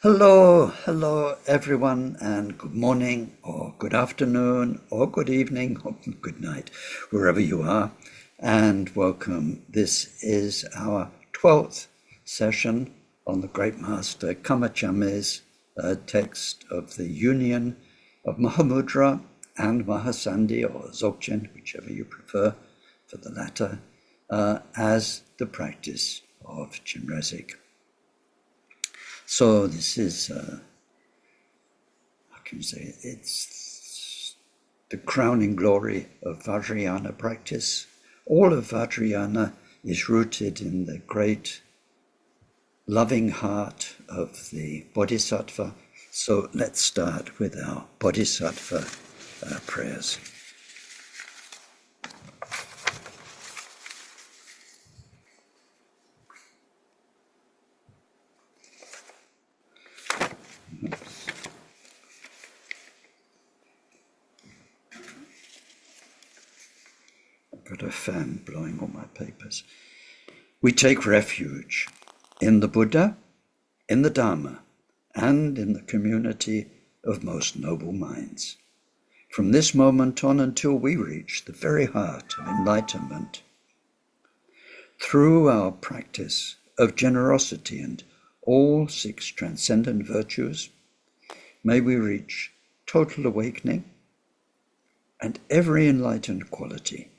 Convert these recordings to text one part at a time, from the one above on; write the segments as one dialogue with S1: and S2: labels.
S1: Hello everyone, and good morning, or good afternoon, or good evening, or good night, wherever you are, and welcome. This is our 12th session on the Great Master Karma Chamé's text of the union of Mahamudra and Mahasandhi, or Dzogchen, whichever you prefer for the latter, as the practice of Chenrezlk. So this is, how can you say, it's the crowning glory of Vajrayana practice. All of Vajrayana is rooted in the great loving heart of the Bodhisattva. So let's start with our Bodhisattva prayers. Got a fan blowing all my papers. We take refuge in the Buddha, in the Dharma, and in the community of most noble minds. From this moment on until we reach the very heart of enlightenment, through our practice of generosity and all 6 transcendent virtues, may we reach total awakening and every enlightened quality,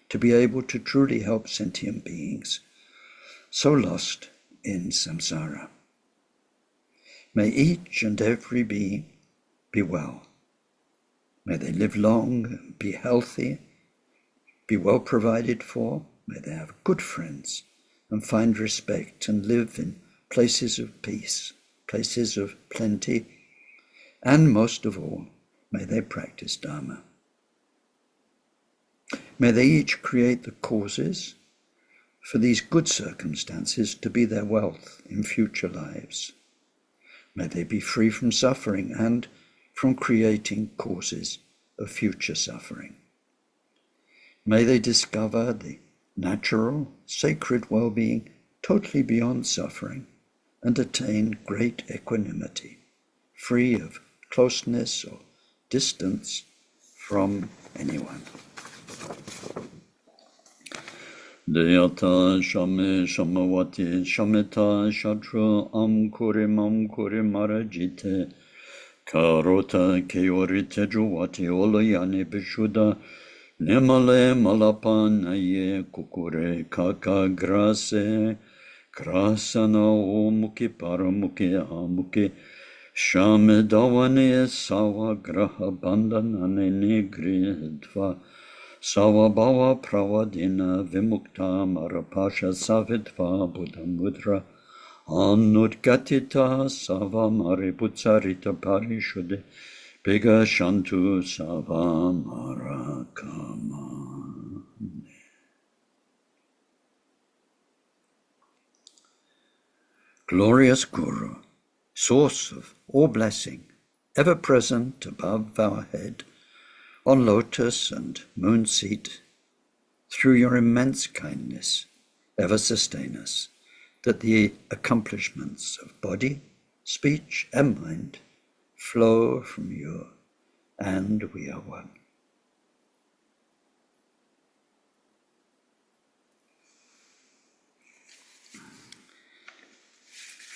S1: to be able to truly help sentient beings so lost in samsara. May each and every being be well. May they live long, be healthy, be well provided for. May they have good friends and find respect and live in places of peace, places of plenty, and most of all, may they practice Dharma. May they each create the causes for these good circumstances to be their wealth in future lives. May they be free from suffering and from creating causes of future suffering. May they discover the natural, sacred well-being totally beyond suffering and attain great equanimity, free of closeness or distance from anyone. Deyata shame shamawati shameta shadru amkuri mamkuri marajite karota keorite juwati olayani bishuda nemale malapanaye kukure kaka grase krasana omuki paramuki amuki shame davane sawa graha bandanane nigridva Savabhava pravadina vimukta marapasha savidva buddha mudra anudgatita sava mariputsarita parishude bhiga shantu sava marakama. Glorious Guru, source of all blessing, ever present above our head, on lotus and moon seat, through your immense kindness, ever sustain us, that the accomplishments of body, speech, and mind flow from you, and we are one.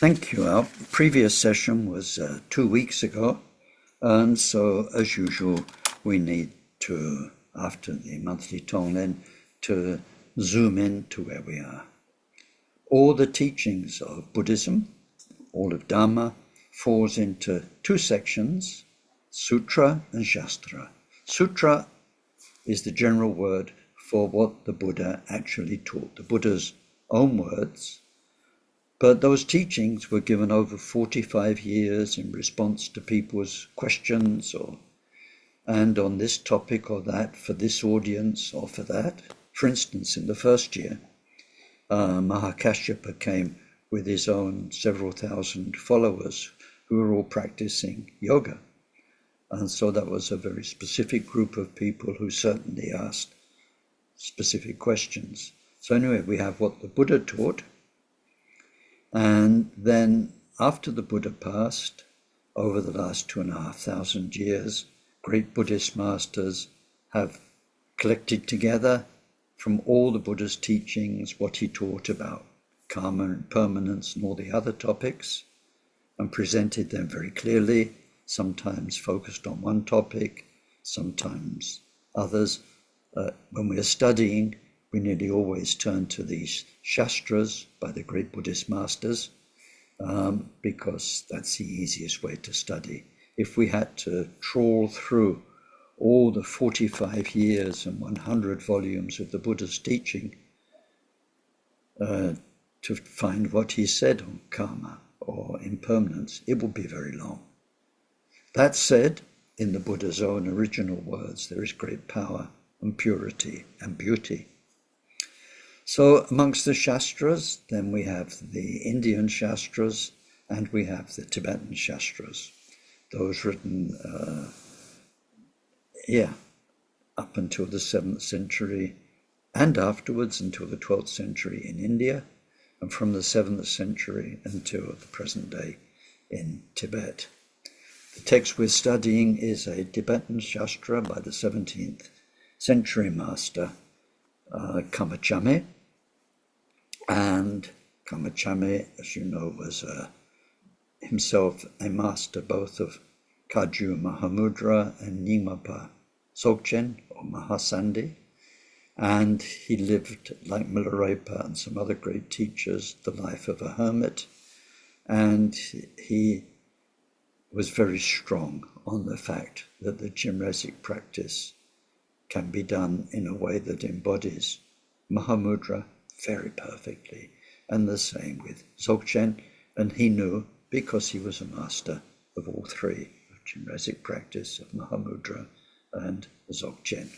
S1: Thank you. Our previous session was 2 weeks ago, and so, as usual, we need to, after the monthly Tonglen, to zoom in to where we are. All the teachings of Buddhism, all of Dharma, falls into 2 sections, Sutra and Shastra. Sutra is the general word for what the Buddha actually taught, the Buddha's own words, but those teachings were given over 45 years in response to people's questions and on this topic or that, for this audience or for that. For instance, in the first year, Mahakashyapa came with his own several thousand followers who were all practicing yoga. And so that was a very specific group of people who certainly asked specific questions. So anyway, we have what the Buddha taught, and then after the Buddha passed, over the last 2,500 years, great Buddhist masters have collected together from all the Buddha's teachings what he taught about karma and permanence and all the other topics, and presented them very clearly, sometimes focused on one topic, sometimes others. When we are studying, we nearly always turn to these shastras by the great Buddhist masters, because that's the easiest way to study. If we had to trawl through all the 45 years and 100 volumes of the Buddha's teaching to find what he said on karma or impermanence, it would be very long. That said, in the Buddha's own original words, there is great power and purity and beauty. So amongst the Shastras, then we have the Indian Shastras and we have the Tibetan Shastras, those written up until the 7th century and afterwards until the 12th century in India, and from the 7th century until the present day in Tibet. The text we're studying is a Tibetan Shastra by the 17th century master Karma Chamé. And Karma Chamé, as you know, was himself a master both of Kagyu Mahamudra and Nyingmapa Dzogchen, or Mahasandhi. And he lived, like Milarepa and some other great teachers, the life of a hermit. And he was very strong on the fact that the Chenrezlk practice can be done in a way that embodies Mahamudra very perfectly, and the same with Dzogchen. And he knew, because he was a master of all three, of Chenrezlk practice, of Mahamudra and Dzogchen.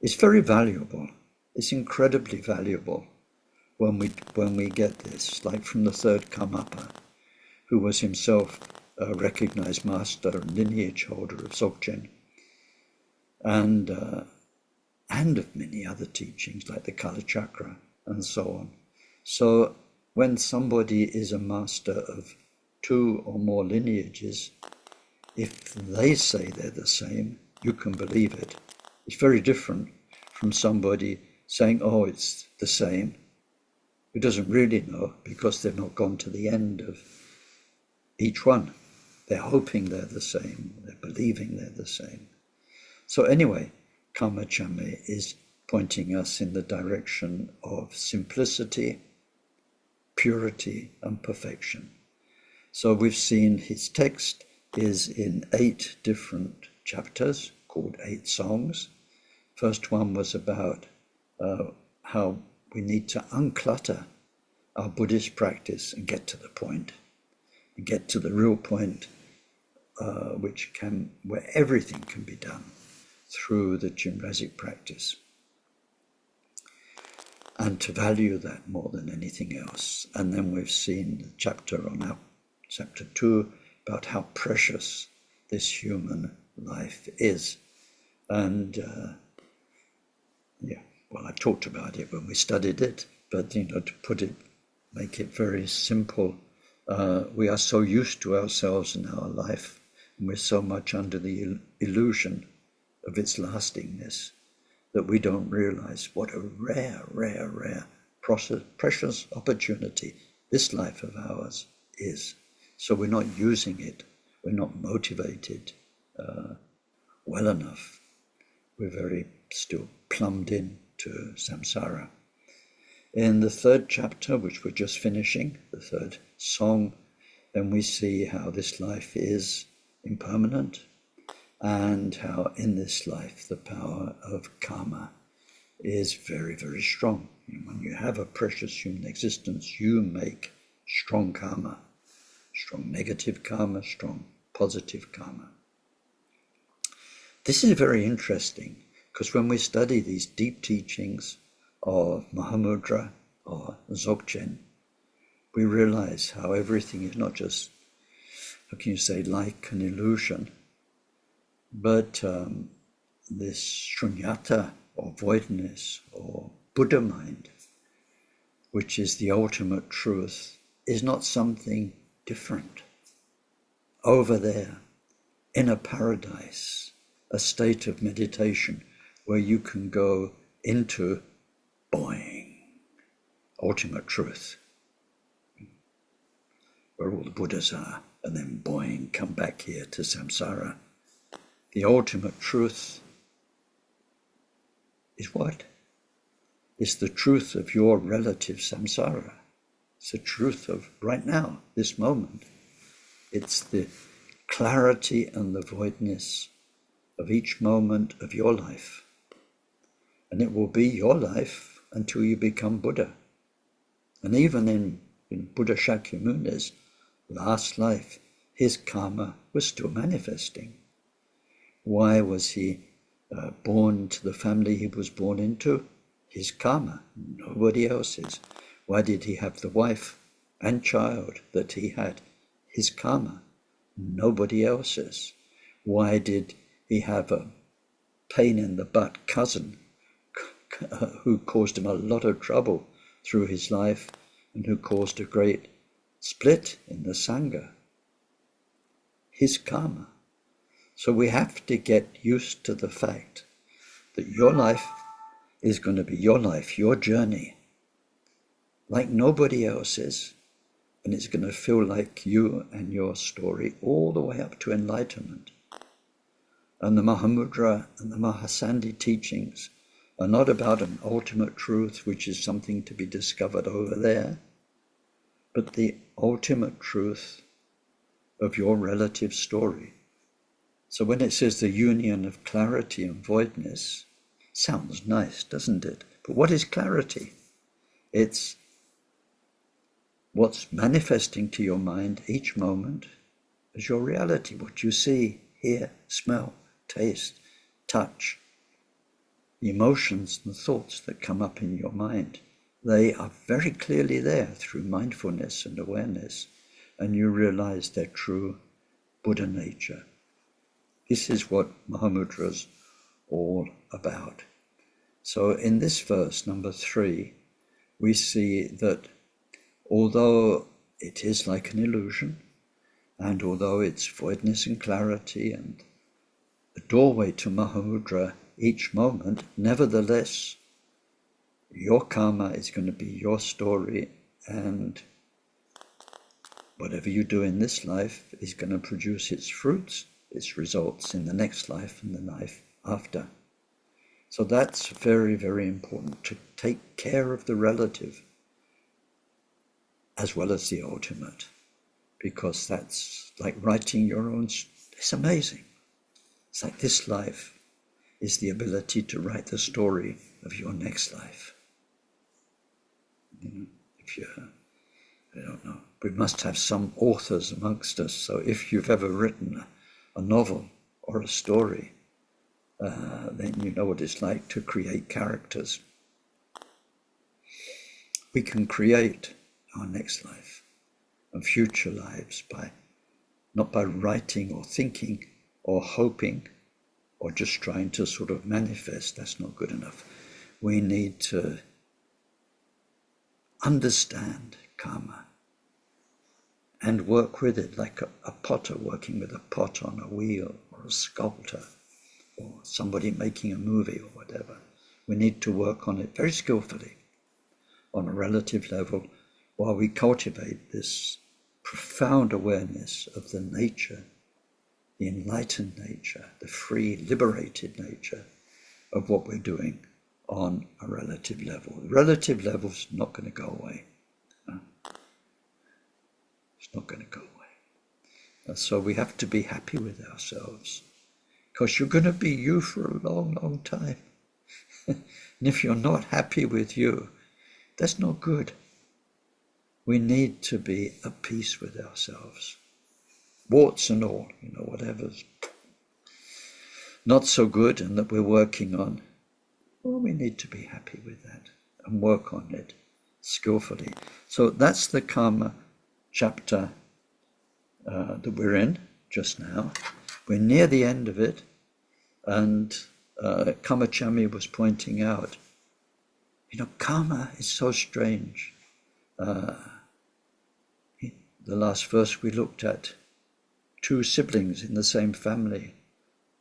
S1: It's very valuable. It's incredibly valuable when we get this, like from the third Karmapa, who was himself a recognized master and lineage holder of Dzogchen, and of many other teachings like the Kala Chakra and so on. So when somebody is a master of 2 or more lineages, if they say they're the same, you can believe it. It's very different from somebody saying, oh, it's the same, who doesn't really know because they've not gone to the end of each one. They're hoping they're the same, they're believing they're the same. So anyway, Karma Chamé is pointing us in the direction of simplicity, purity, and perfection. So we've seen his text is in 8 different chapters called 8 songs. First one was about how we need to unclutter our Buddhist practice and get to the point, and get to the real point, where everything can be done through the Chenrezlk practice, and to value that more than anything else. And then we've seen the chapter on chapter 2 about how precious this human life is. And I talked about it when we studied it, but to make it very simple, we are so used to ourselves and our life, and we're so much under the illusion of its lastingness that we don't realize what a rare, precious opportunity this life of ours is. So we're not using it, we're not motivated well enough. We're very still plumbed in to samsara. In the 3rd chapter, which we're just finishing, the 3rd song, then we see how this life is impermanent, and how in this life the power of karma is very, very strong. When you have a precious human existence, you make strong karma, strong negative karma, strong positive karma. This is very interesting, because when we study these deep teachings of Mahamudra or Dzogchen, we realize how everything is not just, how can you say, like an illusion, but this shunyata, or voidness, or Buddha mind, which is the ultimate truth is not something different. Over there, in a paradise, a state of meditation where you can go into boing, ultimate truth, where all the Buddhas are, and then boing, come back here to samsara. The ultimate truth is what? It's the truth of your relative samsara. It's the truth of right now, this moment. It's the clarity and the voidness of each moment of your life. And it will be your life until you become Buddha. And even in Buddha Shakyamuni's last life, his karma was still manifesting. Why was he born to the family he was born into? His karma, nobody else's. Why did he have the wife and child that he had? His karma, nobody else's. Why did he have a pain in the butt cousin who caused him a lot of trouble through his life and who caused a great split in the Sangha? His karma. So we have to get used to the fact that your life is going to be your life, your journey, like nobody else's, and it's going to feel like you and your story all the way up to enlightenment. And the Mahamudra and the Mahasandhi teachings are not about an ultimate truth, which is something to be discovered over there, but the ultimate truth of your relative story. So when it says the union of clarity and voidness, sounds nice, doesn't it? But what is clarity? It's what's manifesting to your mind each moment as your reality, what you see, hear, smell, taste, touch, the emotions and thoughts that come up in your mind. They are very clearly there through mindfulness and awareness, and you realize their true Buddha nature. This is what Mahamudra's all about. So in this verse, number 3, we see that although it is like an illusion, and although it's voidness and clarity and the doorway to Mahamudra each moment, nevertheless, your karma is going to be your story, and whatever you do in this life is going to produce its fruits, its results in the next life and the life after. So that's very, very important, to take care of the relative as well as the ultimate, because that's like writing your own. It's amazing. It's like this life is the ability to write the story of your next life. If you're, I don't know, we must have some authors amongst us. So if you've ever written a novel or a story, then you know what it's like to create characters. We can create our next life and future lives not by writing or thinking or hoping or just trying to sort of manifest. That's not good enough. We need to understand karma and work with it like a potter working with a pot on a wheel, or a sculptor, or somebody making a movie or whatever. We need to work on it very skillfully on a relative level while we cultivate this profound awareness of the nature, the enlightened nature, the free, liberated nature of what we're doing on a relative level. The relative level is not going to go away. It's not going to go away. So we have to be happy with ourselves, because you're going to be you for a long, long time. And if you're not happy with you, that's not good. We need to be at peace with ourselves. Warts and all, whatever's not so good and that we're working on, well, we need to be happy with that and work on it skillfully. So that's the Karma chapter that we're in just now. We're near the end of it, and Karma Chamé was pointing out, karma is so strange. the last verse we looked at, two siblings in the same family.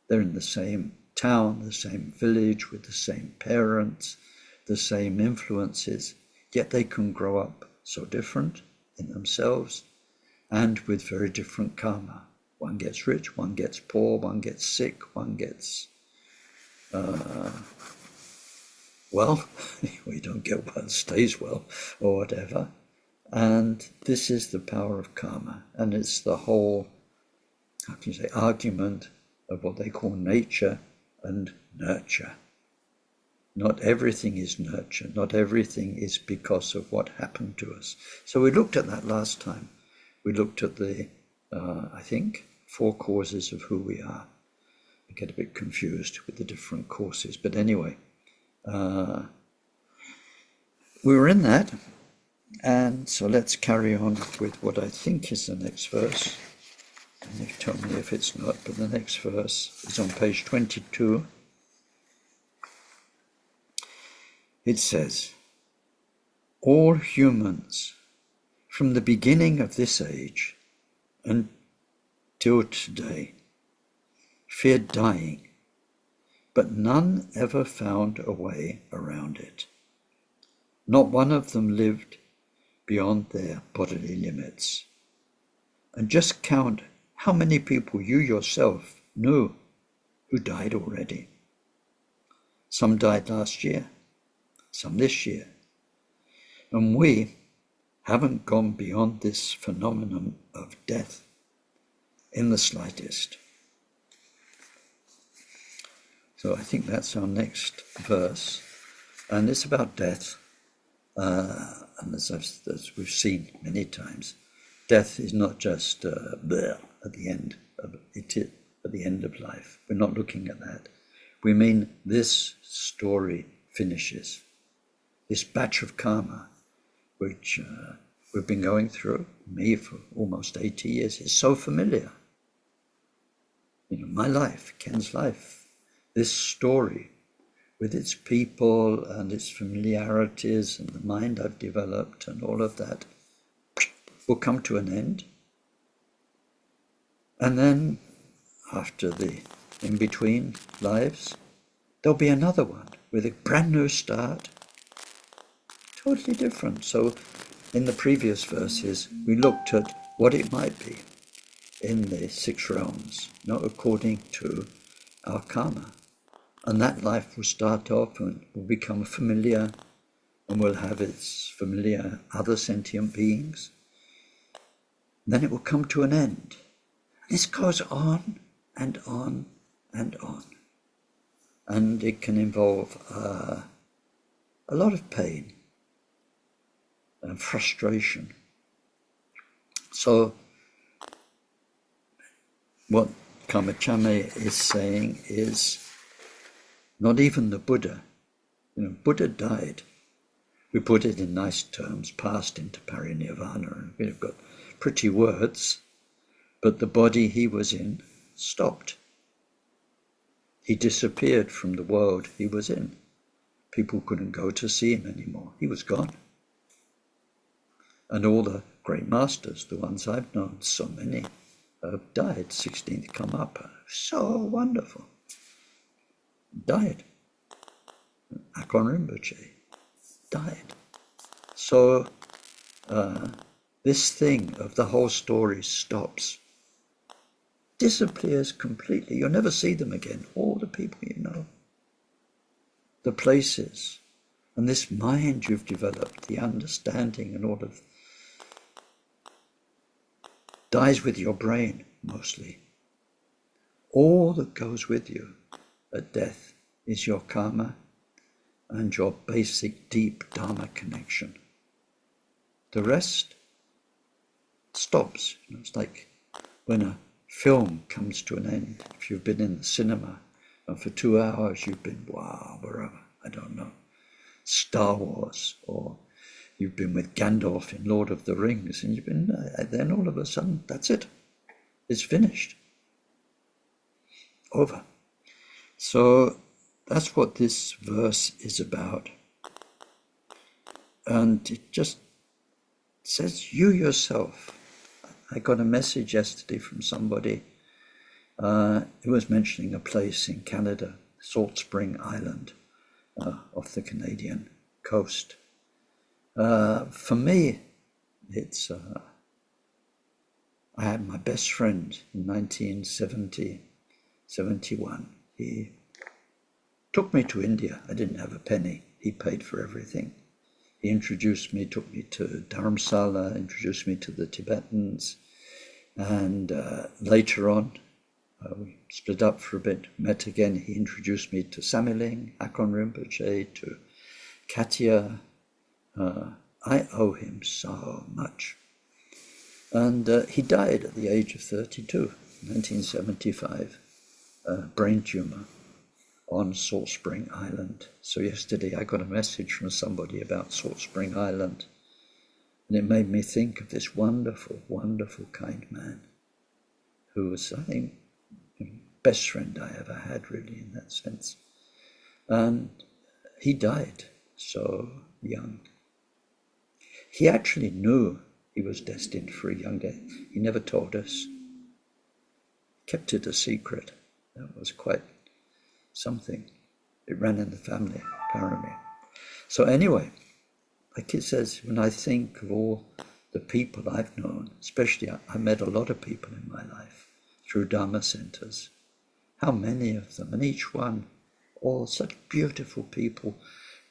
S1: They're in the same town, the same village, with the same parents, the same influences, yet they can grow up so different in themselves and with very different karma. One gets rich, one gets poor, one gets sick, one gets well, we don't get well, stays well, or whatever. And this is the power of karma, and it's the whole, how can you say, argument of what they call nature and nurture. Not everything is nurture, not everything is because of what happened to us. So we looked at that last time. We looked at the, I think, 4 causes of who we are. I get a bit confused with the different courses, but anyway, we were in that. And so let's carry on with what I think is the next verse. And you tell me if it's not, but the next verse is on page 22. It says, all humans from the beginning of this age until today feared dying, but none ever found a way around it. Not one of them lived beyond their bodily limits. And just count how many people you yourself knew who died already. Some died last year, some this year. And we haven't gone beyond this phenomenon of death in the slightest. So I think that's our next verse. And it's about death. And as we've seen many times, death is not just at the end of it, at the end of life. We're not looking at that. We mean this story finishes. This batch of karma, which we've been going through, me for almost 80 years, is so familiar. You know, my life, Ken's life, this story, with its people and its familiarities and the mind I've developed and all of that, will come to an end. And then, after the in-between lives, there'll be another one with a brand new start, totally different. So in the previous verses, we looked at what it might be in the 6 realms, not according to our karma. And that life will start off and will become familiar and will have its familiar other sentient beings. Then it will come to an end. This goes on and on and on. And it can involve a lot of pain and frustration. So what Karma Chamé is saying is, not even the Buddha. You know, Buddha died. We put it in nice terms, passed into parinirvana, and we've got pretty words, but the body he was in stopped. He disappeared from the world he was in. People couldn't go to see him anymore. He was gone. And all the great masters, the ones I've known, so many, have died. 16th come up. So wonderful. Died. Akon Rinpoche died. So this thing of the whole story stops, disappears completely. You'll never see them again. All the people you know, the places, and this mind you've developed, the understanding and all of, dies with your brain mostly. All that goes with you at death is your karma and your basic deep dharma connection. The rest stops. You know, it's like when a film comes to an end. If you've been in the cinema and for 2 hours you've been, wow, wherever, I don't know, Star Wars, or you've been with Gandalf in Lord of the Rings, and you've been, then all of a sudden, that's it. It's finished. Over. So that's what this verse is about. And it just says, you yourself I got a message yesterday from somebody who was mentioning a place in Canada, Salt Spring Island, off the Canadian coast. For me, it's I had my best friend in 1971. He took me to India. I didn't have a penny. He paid for everything. He introduced me, took me to Dharamsala, introduced me to the Tibetans, and later on, we split up for a bit, met again. He introduced me to Samiling, Akon Rinpoche, to Katia. I owe him so much. And he died at the age of 32, 1975, brain tumor on Salt Spring Island. So yesterday I got a message from somebody about Salt Spring Island, and it made me think of this wonderful, wonderful, kind man who was, I think, the best friend I ever had, really, in that sense. And he died so young. He actually knew he was destined for a young death. He never told us. Kept it a secret. That was quite something. It ran in the family, apparently. So anyway, like it says, when I think of all the people I've known, especially I met a lot of people in my life through Dharma centers, how many of them, and each one, all such beautiful people,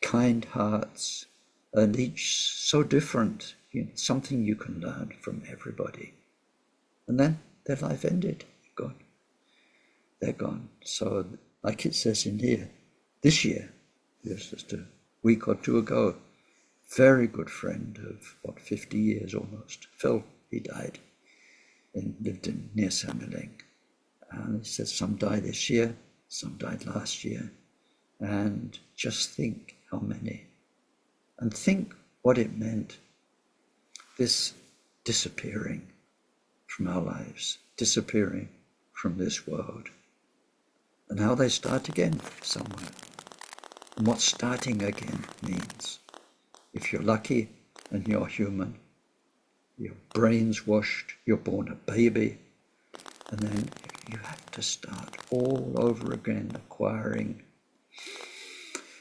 S1: kind hearts, and each so different, something you can learn from everybody. And then their life ended, gone. They're gone. So like it says in here, this year, just a week or two ago, very good friend of 50 years almost, Phil, he died and lived near Samiling. And he says some died this year, some died last year. And just think how many. And think what it meant, this disappearing from our lives, disappearing from this world, and how they start again somewhere, and what starting again means. If you're lucky and you're human, your brain's washed, you're born a baby, and then you have to start all over again, acquiring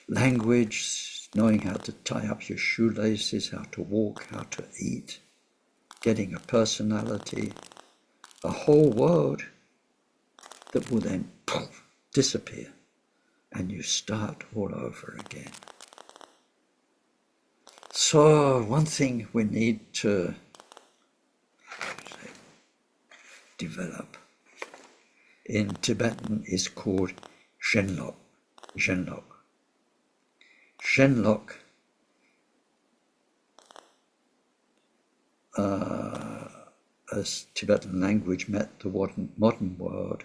S1: language, knowing how to tie up your shoelaces, how to walk, how to eat, getting a personality, a whole world that will then poof, disappear, and you start all over again. So one thing we need to develop in Tibetan is called Chenrezlk. Chenrezlk as Tibetan language met the modern world,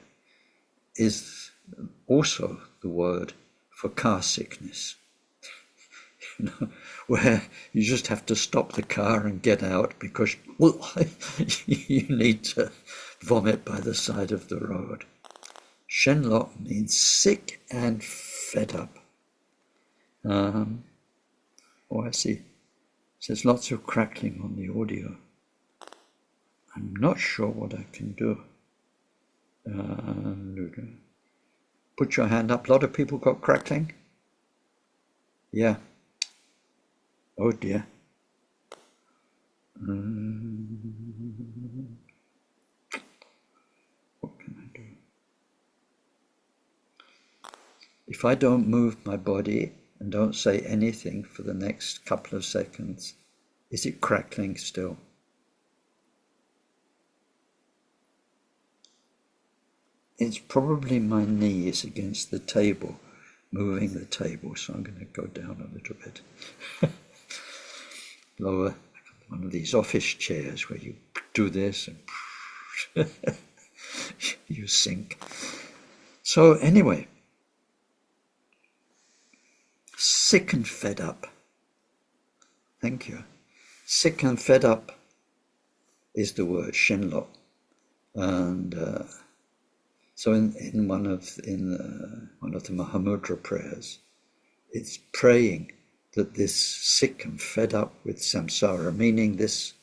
S1: is also the word for car sickness. Where you just have to stop the car and get out because you need to vomit by the side of the road. Chenrezlk means sick and fed up. I see. There's lots of crackling on the audio. I'm not sure what I can do. Put your hand up. A lot of people got crackling? Yeah. Oh dear. What can I do? If I don't move my body and don't say anything for the next couple of seconds, is it crackling still? It's probably my knees against the table, moving the table, so I'm going to go down a little bit. Lower, one of these office chairs where you do this and you sink. So anyway, sick and fed up. Thank you. Sick and fed up is the word Chenrezlk, and so in one of the Mahamudra prayers, it's praying that this sick and fed up with samsara, meaning this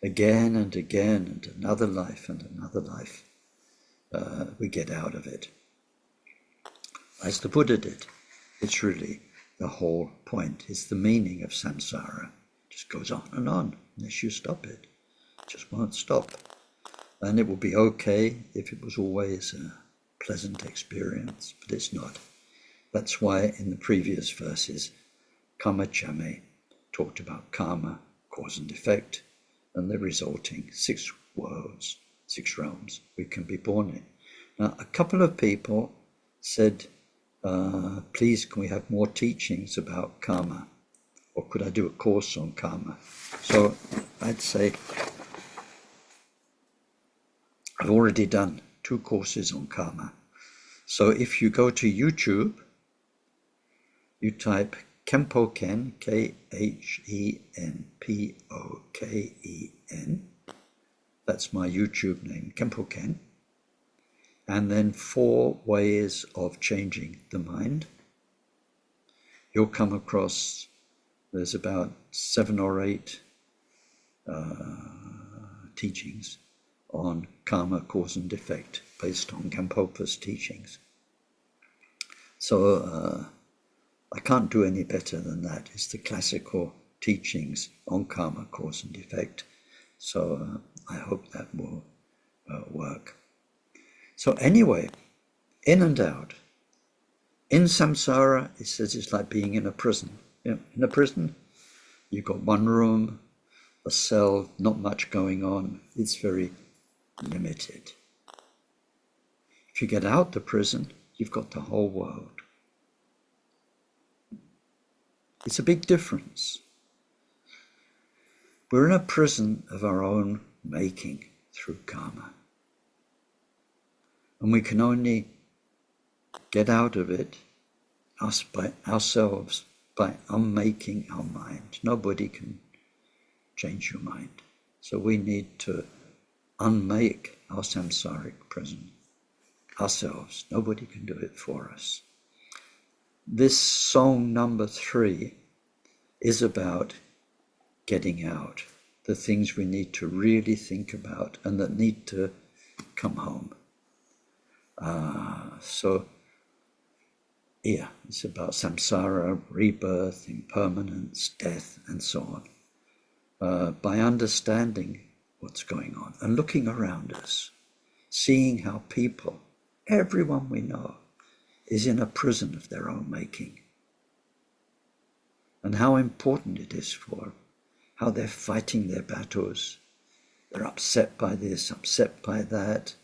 S1: again and again, and another life and another life, we get out of it. As the Buddha did. It's really the whole point, is the meaning of samsara. It just goes on unless you stop it. It just won't stop. And it will be okay if it was always a pleasant experience, but it's not. That's why in the previous verses, Karma Chamé talked about karma, cause and effect, and the resulting 6 worlds, 6 realms we can be born in. Now, a couple of people said, please, can we have more teachings about karma? Or could I do a course on karma? So I'd say, I've already done 2 courses on karma. So if you go to YouTube, you type khenpoken, Khenpoken, that's my YouTube name, khenpoken, and then 4 ways of changing the mind. You'll come across, there's about 7 or 8 teachings on karma, cause and effect, based on Gampopa's teachings. So I can't do any better than that. It's the classical teachings on karma, cause and effect. So I hope that will work. So anyway, in and out. In samsara, it says it's like being in a prison. In a prison, you've got one room, a cell, not much going on. It's very limited. If you get out the prison, you've got the whole world. It's a big difference. We're in a prison of our own making through karma. And we can only get out of it by ourselves, by unmaking our mind. Nobody can change your mind. So we need to unmake our samsaric prison ourselves. Nobody can do it for us. This song number 3 is about getting out, the things we need to really think about and that need to come home. So yeah, it's about samsara, rebirth, impermanence, death, and so on. By understanding what's going on and looking around us, seeing how people, everyone we know, is in a prison of their own making, and how important it is for how they're fighting their battles. They're upset by this, upset by that.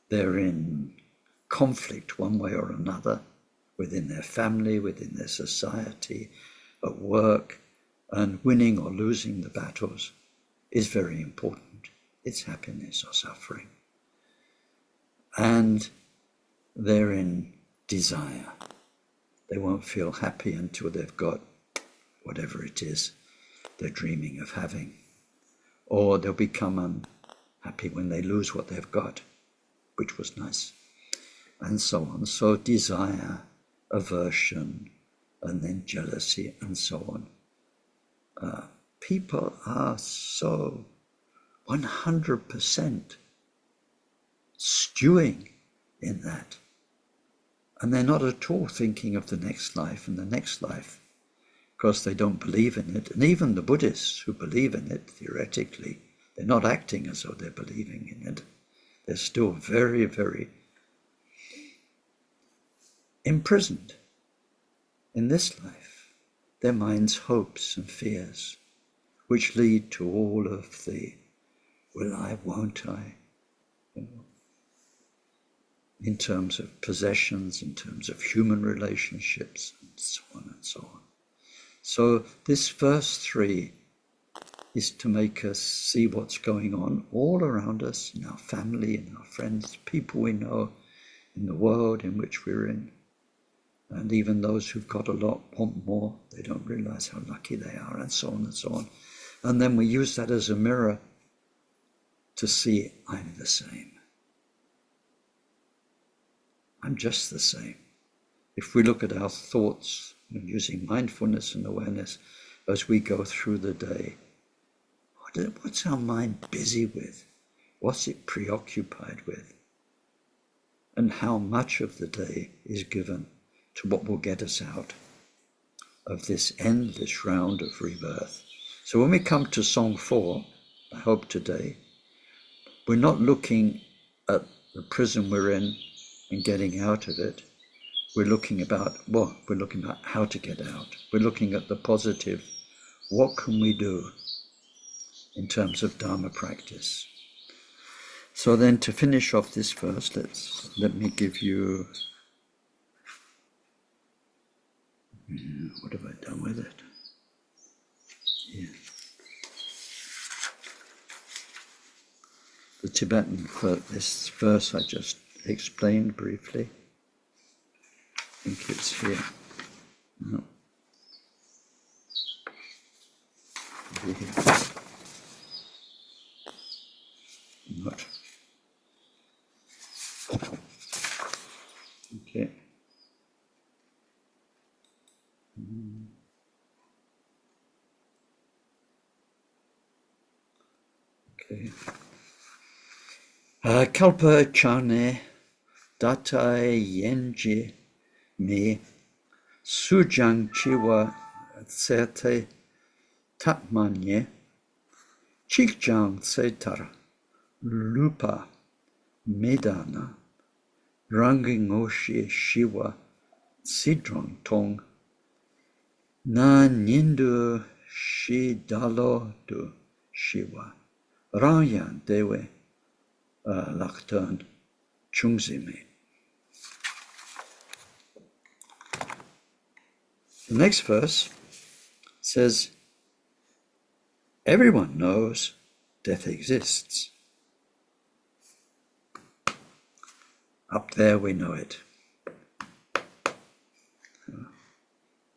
S1: They're in conflict one way or another within their family, within their society, at work, and winning or losing the battles is very important. It's happiness or suffering. And they're in desire. They won't feel happy until they've got whatever it is they're dreaming of having. Or they'll become unhappy when they lose what they've got, which was nice, and so on. So desire, aversion, and then jealousy, and so on. People are so 100% stewing in that. And they're not at all thinking of the next life and the next life, because they don't believe in it. And even the Buddhists who believe in it, theoretically, they're not acting as though they're believing in it. They're still very, very imprisoned in this life. Their mind's hopes and fears, which lead to all of the will I, won't I, in terms of possessions, in terms of human relationships, and so on and so on. So this verse 3 is to make us see what's going on all around us, in our family, in our friends, people we know, in the world in which we're in. And even those who've got a lot want more. They don't realize how lucky they are, and so on and so on. And then we use that as a mirror to see I'm the same. I'm just the same. If we look at our thoughts, using mindfulness and awareness as we go through the day, What's our mind busy with? What's it preoccupied with? And how much of the day is given to what will get us out of this endless round of rebirth? So when we come to Song 4, I hope today, we're not looking at the prison we're in and getting out of it. We're looking about how to get out. We're looking at the positive. What can we do in terms of Dharma practice? So then to finish off this verse, let me give you, what have I done with it? Yeah. The Tibetan, this verse I just explained briefly. I think it's here. No. Here. Not. Okay. Okay. Karma Chamé Rinpoche me sujang chiwa tsete tatmanye chikjang tsetar lupa medana rangingoshi shiwa sidrong tong na nindu shidalo du shiwa rangyan dewe laktan chungzime. The next verse says, everyone knows death exists. Up there we know it.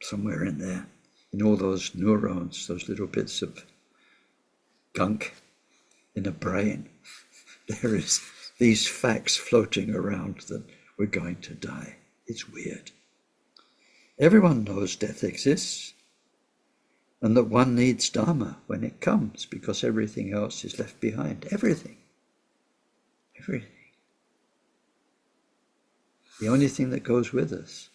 S1: Somewhere in there, in all those neurons, those little bits of gunk in a brain, there is these facts floating around that we're going to die. It's weird. Everyone knows death exists and that one needs Dharma when it comes because everything else is left behind. Everything. Everything. The only thing that goes with us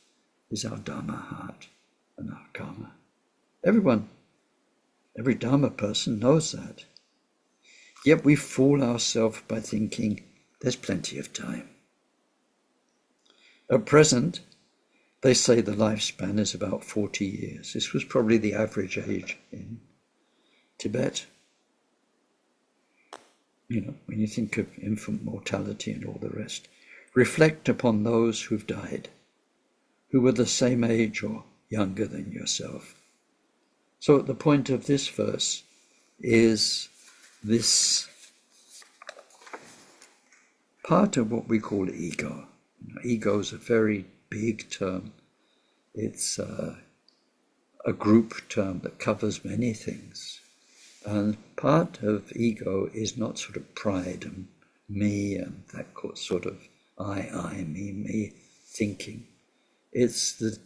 S1: is our Dharma heart and our karma. Everyone, every Dharma person knows that. Yet we fool ourselves by thinking there's plenty of time. At present, they say the lifespan is about 40 years. This was probably the average age in Tibet. You know, when you think of infant mortality and all the rest, reflect upon those who've died, who were the same age or younger than yourself. So the point of this verse is this part of what we call ego. You know, ego is a very big term. It's a group term that covers many things. And part of ego is not sort of pride and me and that sort of I, me thinking. It's the,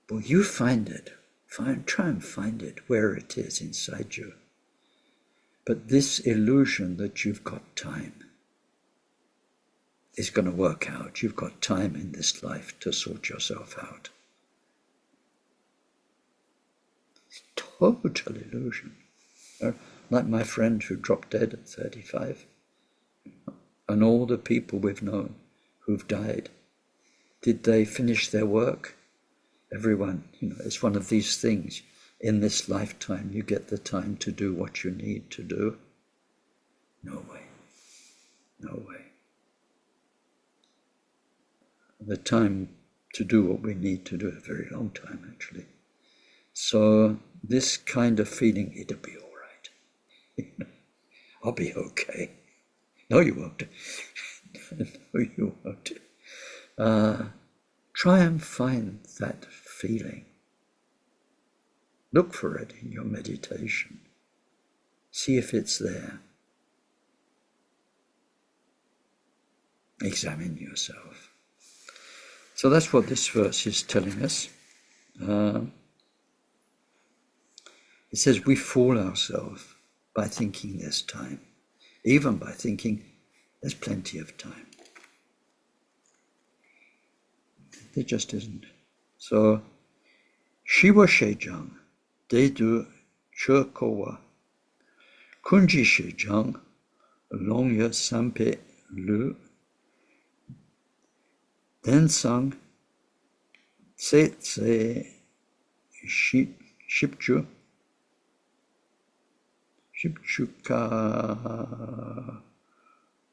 S1: well, you find it. Try and find it where it is inside you. But this illusion that you've got time is going to work out. You've got time in this life to sort yourself out. It's total illusion. Like my friend who dropped dead at 35. And all the people we've known who've died. Did they finish their work? Everyone, you know, it's one of these things. In this lifetime, you get the time to do what you need to do. No way. No way. The time to do what we need to do, a very long time actually. So this kind of feeling, it'll be all right. I'll be okay. No, you won't. No, you won't. Try and find that feeling. Look for it in your meditation. See if it's there. Examine yourself. So that's what this verse is telling us. It says we fool ourselves by thinking there's time, even by thinking there's plenty of time. There just isn't. So, Shiwa Shejang, Dedu Churkowa, Kunji Shejang, Longya Sampe Lu, Densang, Tse Shipchu, Shipchuka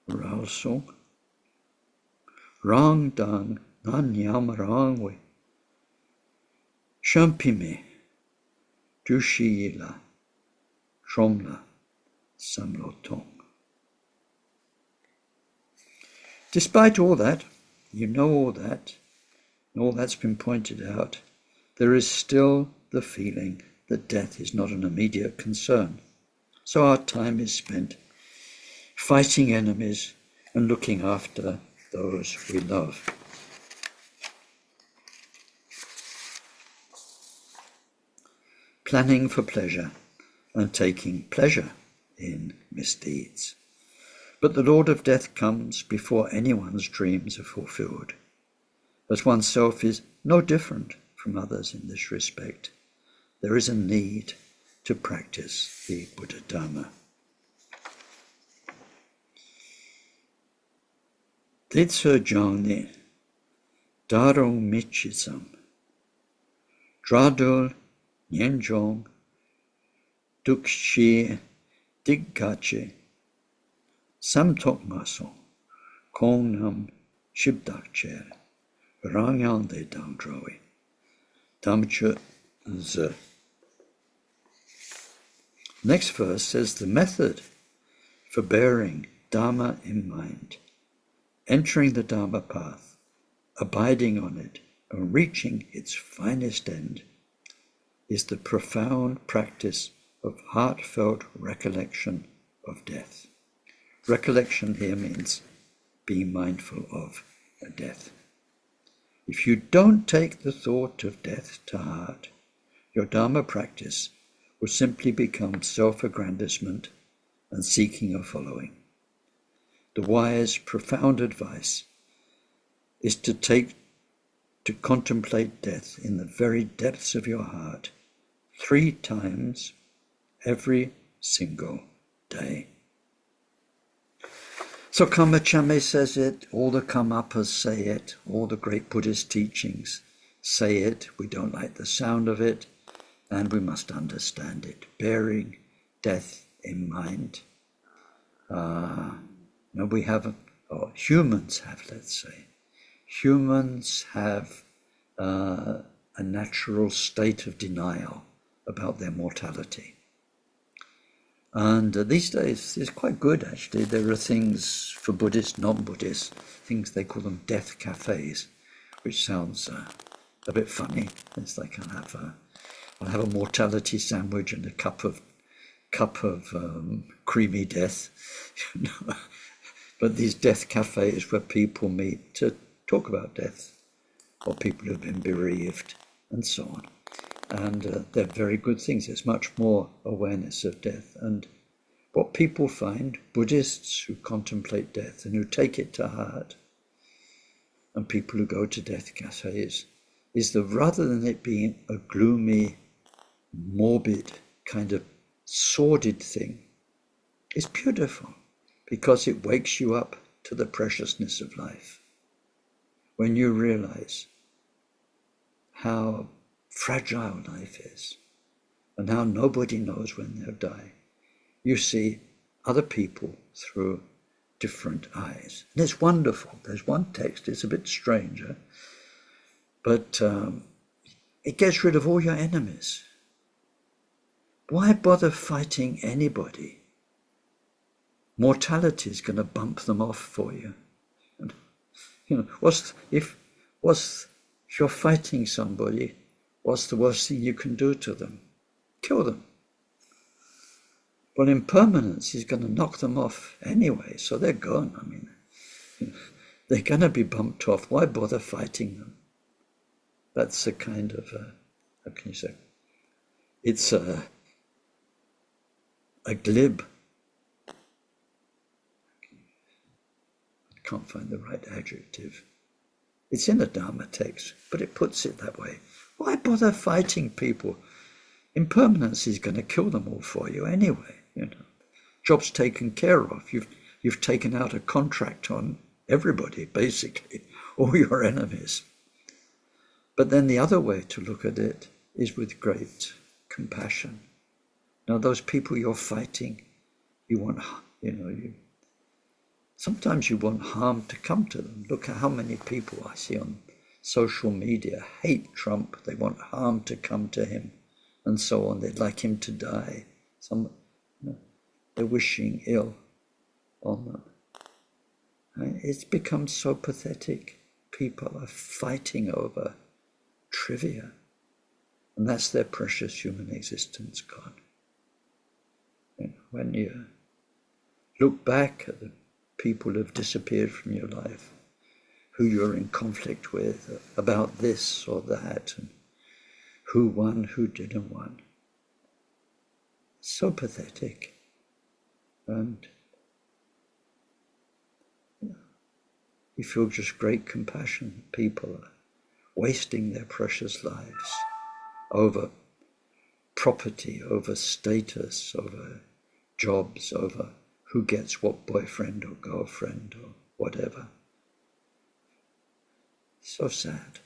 S1: Raosong, Rang Dang, Nan Yam Rangwe, Shampime, Dushila, Tromla, Samlotong. Despite all that, you know all that, and all that's been pointed out, there is still the feeling that death is not an immediate concern. So our time is spent fighting enemies and looking after those we love. Planning for pleasure and taking pleasure in misdeeds. But the Lord of Death comes before anyone's dreams are fulfilled, as oneself is no different from others in this respect. There is a need to practice the Buddha Dharma. Tetsu Jangni Daro Michisam Dradul Nyenjong Dukshi Diggache Samtok Maso Kongnam Shibdakcher Rangyang De Dangdrowi Tamche Z. Next verse says the method for bearing Dharma in mind, entering the Dharma path, abiding on it, and reaching its finest end is the profound practice of heartfelt recollection of death. Recollection here means being mindful of a death. If you don't take the thought of death to heart, your Dharma practice will simply become self-aggrandizement and seeking a following. The wise, profound advice is to contemplate death in the very depths of your heart 3 times every single day. So Karma Chamé says it, all the Karmapas say it, all the great Buddhist teachings say it. We don't like the sound of it, and we must understand it. Bearing death in mind. We have, or humans have, let's say. Humans have a natural state of denial about their mortality. And these days, it's quite good, actually. There are things for Buddhists, non-Buddhists, things they call them death cafes, which sounds a bit funny. It's like I'll have a mortality sandwich and a cup of creamy death. But these death cafes where people meet to talk about death, or people who've been bereaved, and so on. And they're very good things. There's much more awareness of death. And what people find, Buddhists who contemplate death and who take it to heart, and people who go to death cafes, is that rather than it being a gloomy, morbid, kind of sordid thing, it's beautiful because it wakes you up to the preciousness of life. When you realize how fragile life is and how nobody knows when they'll die, you see other people through different eyes. And it's wonderful. There's one text, it's a bit stranger, but it gets rid of all your enemies. Why bother fighting anybody? Mortality is going to bump them off for you. And, if you're fighting somebody, what's the worst thing you can do to them? Kill them. Well, impermanence is going to knock them off anyway, so they're gone. I mean, they're going to be bumped off. Why bother fighting them? That's a kind of, how can you say? It's a glib, I can't find the right adjective. It's in a Dharma text, but it puts it that way. Why bother fighting people? Impermanence is going to kill them all for you anyway. Job's taken care of. You've taken out a contract on everybody, basically, all your enemies. But then the other way to look at it is with great compassion. Now, those people you're fighting, sometimes you want harm to come to them. Look at how many people I see on social media hate Trump. They want harm to come to him and so on. They'd like him to die. They're wishing ill on them. It's become so pathetic. People are fighting over trivia, and that's their precious human existence gone. When you look back at the people who've disappeared from your life, who you're in conflict with about this or that, and who won, who didn't won. It's so pathetic. And you feel just great compassion. People are wasting their precious lives over property, over status, over jobs, over who gets what boyfriend or girlfriend or whatever. So sad.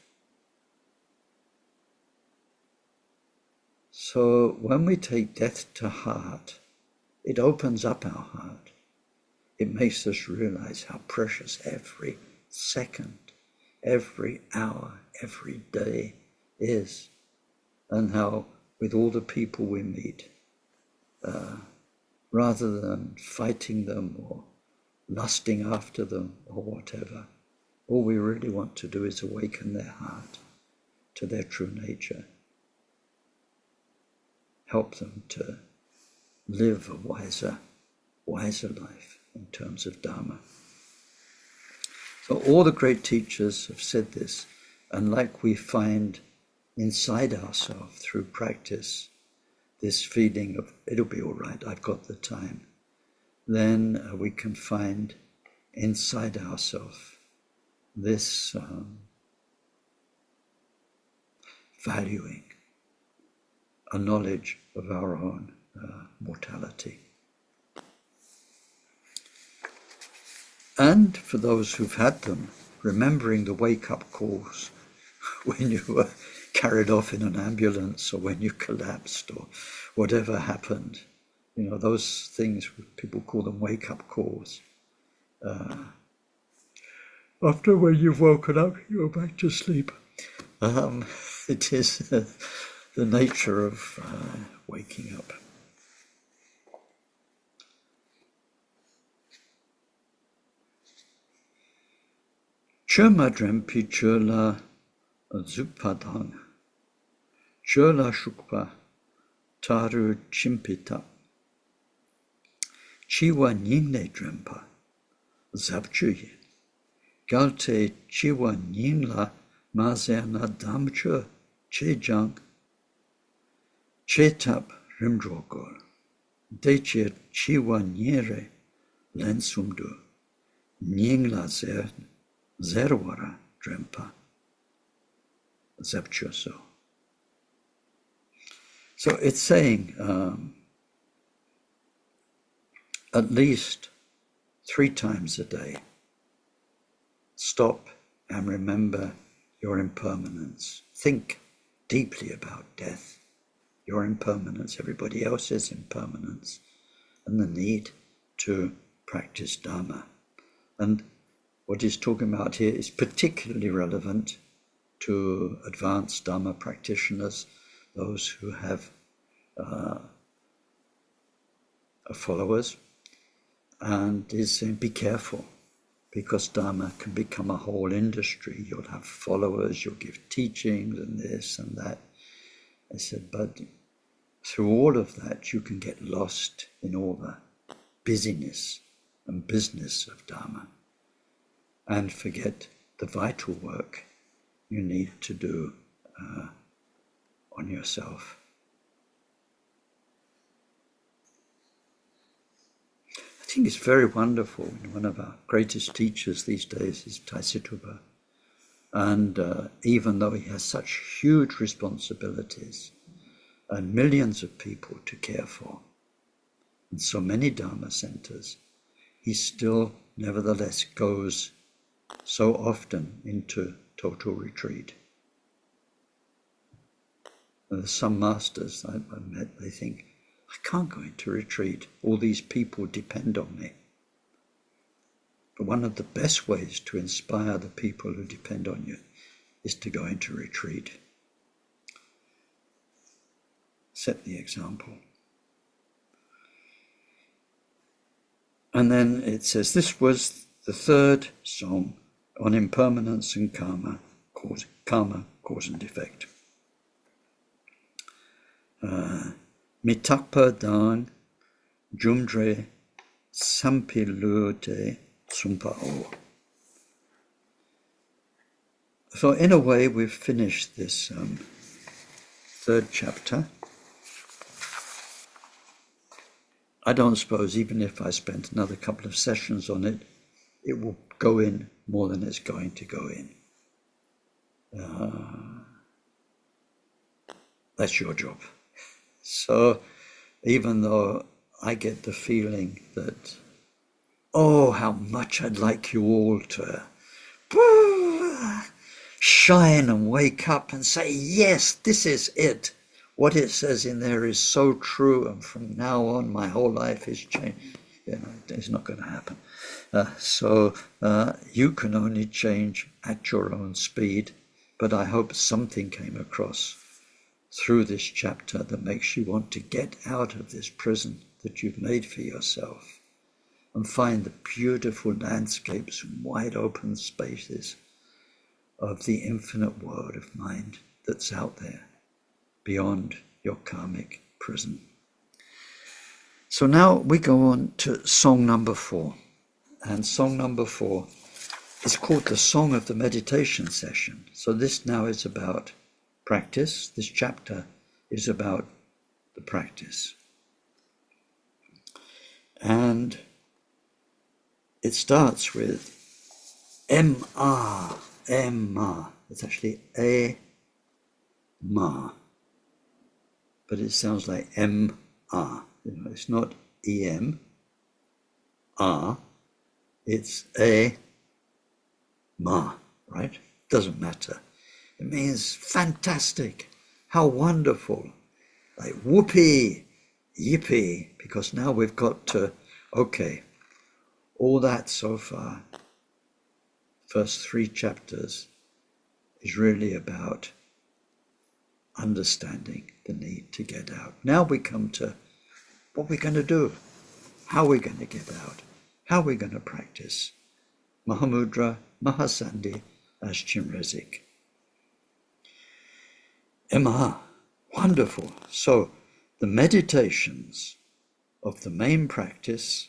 S1: So when we take death to heart, it opens up our heart. It makes us realize how precious every second, every hour, every day is, and how with all the people we meet, rather than fighting them or lusting after them or whatever, all we really want to do is awaken their heart to their true nature, help them to live a wiser life in terms of Dharma. So all the great teachers have said this, and like we find inside ourselves through practice, this feeling of, it'll be all right, I've got the time, then we can find inside ourselves this valuing, a knowledge of our own mortality. And for those who've had them, remembering the wake-up calls when you were carried off in an ambulance or when you collapsed or whatever happened, those things, people call them wake-up calls. After when you've woken up, you're back to sleep. It is the nature of waking up. Chöma drempi chöla zukpadang, chöla shukpa taru chimpita, chiwa nyingne drempa, zapchuye, galte chiwa nyingla mazena damchu chejang, chetap rimdrogol, deche chiwa nyere lensumdu, nyingla zerwara drempa zapchuso. So it's saying at least 3 times a day, stop and remember your impermanence. Think deeply about death, your impermanence, everybody else's impermanence, and the need to practice Dharma. And what he's talking about here is particularly relevant to advanced Dharma practitioners, those who have followers, and he's saying be careful, because Dharma can become a whole industry. You'll have followers, you'll give teachings and this and that. I said, but through all of that, you can get lost in all the busyness and business of Dharma and forget the vital work you need to do on yourself. think it's very wonderful. One of our greatest teachers these days is Taisituba. And even though he has such huge responsibilities and millions of people to care for, and so many Dharma centers, he still nevertheless goes so often into total retreat. And there's some masters I met, they think, I can't go into retreat. All these people depend on me. But one of the best ways to inspire the people who depend on you is to go into retreat. Set the example. And then it says, this was the third song on impermanence and karma, cause and effect. Mitapa dan jumdre sampilute sumpao. So in a way, we've finished this third chapter. I don't suppose, even if I spent another couple of sessions on it, it will go in more than it's going to go in. That's your job. So even though I get the feeling that, oh, how much I'd like you all to shine and wake up and say, yes, this is it. What it says in there is so true, and from now on my whole life is changed. It's not going to happen. So you can only change at your own speed, but I hope something came across through this chapter that makes you want to get out of this prison that you've made for yourself and find the beautiful landscapes and wide open spaces of the infinite world of mind that's out there beyond your karmic prison. So now we go on to song number 4. And song number 4 is called the Song of the Meditation Session. So this now is about practice. This chapter is about the practice. And it starts with M-A, M-A. It's actually A-Ma. But it sounds like M-A. It's not E-M, A. It's A-Ma, right? Doesn't matter. It means fantastic, how wonderful, like whoopee, yippee, because now we've got to, okay, all that so far, first 3 chapters, is really about understanding the need to get out. Now we come to what we're going to do, how we're going to get out, how we're going to practice. Mahamudra, Mahasandhi as Chenrezlk. Emma, wonderful. So the meditations of the main practice,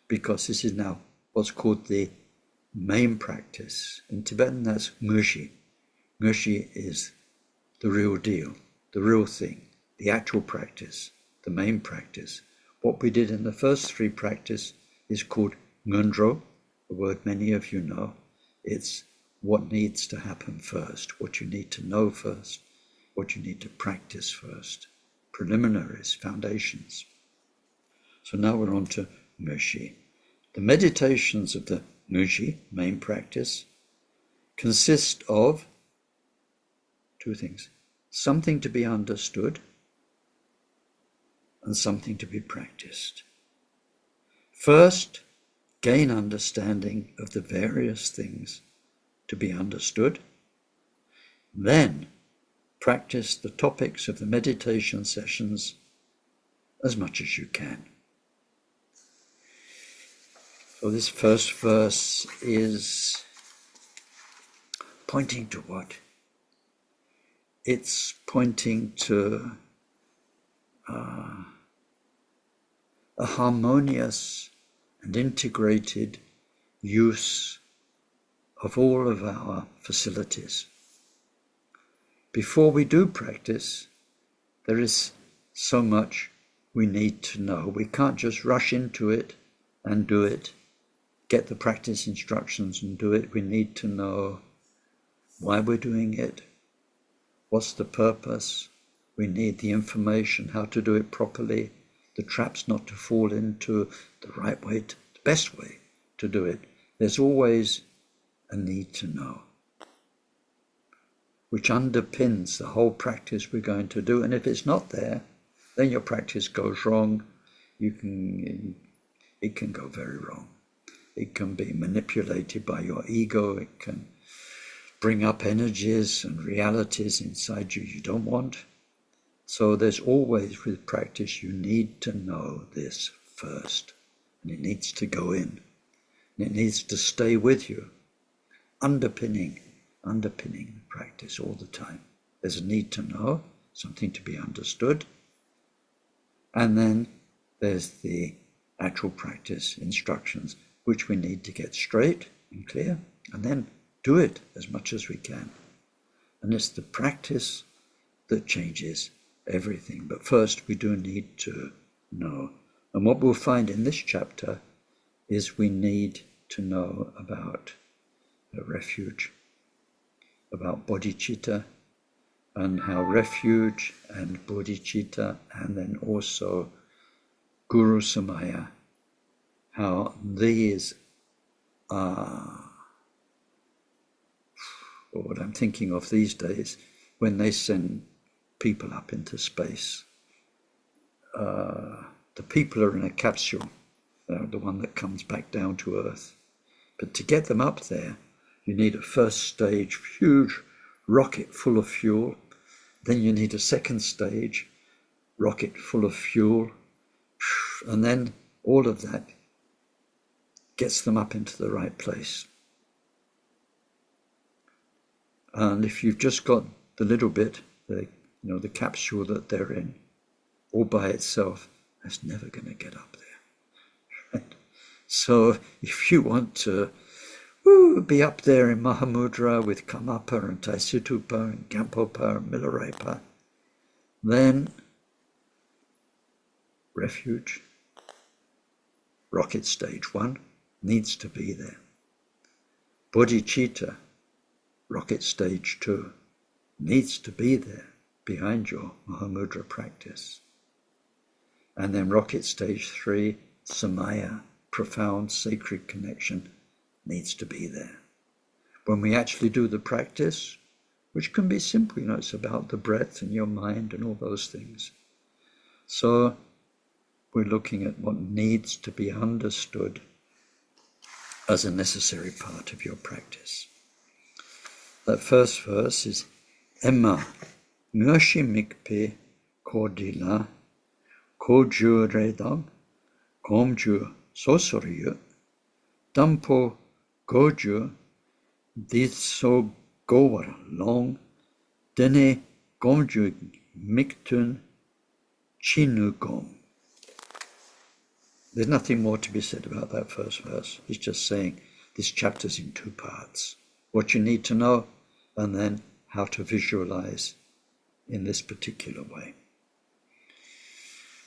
S1: because this is now what's called the main practice. In Tibetan, that's Ngöshi. Ngöshi is the real deal, the real thing, the actual practice, the main practice. What we did in the first 3 practice is called Ngöndro, a word many of you know. It's what needs to happen first, what you need to know first, what you need to practice first. Preliminaries, foundations. So now we're on to Ngöshi. The meditations of the Ngöshi, main practice, consist of 2 things. Something to be understood and something to be practiced. First, gain understanding of the various things to be understood. Then, practice the topics of the meditation sessions as much as you can. So this first verse is pointing to what? It's pointing to a harmonious and integrated use of all of our facilities. Before we do practice, there is so much we need to know. We can't just rush into it and do it, get the practice instructions and do it. We need to know why we're doing it, what's the purpose. We need the information, how to do it properly, the traps not to fall into, the right way, the best way to do it. There's always a need to know, which underpins the whole practice we're going to do. And if it's not there, then your practice goes wrong. It can go very wrong. It can be manipulated by your ego. It can bring up energies and realities inside you don't want. So there's always, with practice, you need to know this first. And it needs to go in. And it needs to stay with you, underpinning the practice all the time. There's a need to know, something to be understood. And then there's the actual practice instructions, which we need to get straight and clear, and then do it as much as we can. And it's the practice that changes everything. But first, we do need to know. And what we'll find in this chapter is we need to know about a refuge, about bodhicitta, and how refuge and bodhicitta, and then also guru samaya, how these are what I'm thinking of these days when they send people up into space. The people are in a capsule, the one that comes back down to Earth. But to get them up there, you need a first stage, huge rocket full of fuel. Then you need a second stage, rocket full of fuel. And then all of that gets them up into the right place. And if you've just got the little bit, the capsule that they're in, all by itself, that's never going to get up there. Right? So if you want to be up there in Mahamudra with Karmapa and Taisitupa and Gampopa and Milarepa, then refuge, rocket stage 1, needs to be there. Bodhicitta, rocket stage 2, needs to be there behind your Mahamudra practice. And then rocket stage 3, Samaya, profound sacred connection, needs to be there. When we actually do the practice, which can be simple, it's about the breath and your mind and all those things. So we're looking at what needs to be understood as a necessary part of your practice. That first verse is Emma Myoshi Mikpe Kodila Koju Redam Komju Sosoryu Dampo Goju Ditso Gowar Long Dene Gomju Miktun Chinugom. There's nothing more to be said about that first verse. He's just saying this chapter's in 2 parts. What you need to know, and then how to visualize in this particular way.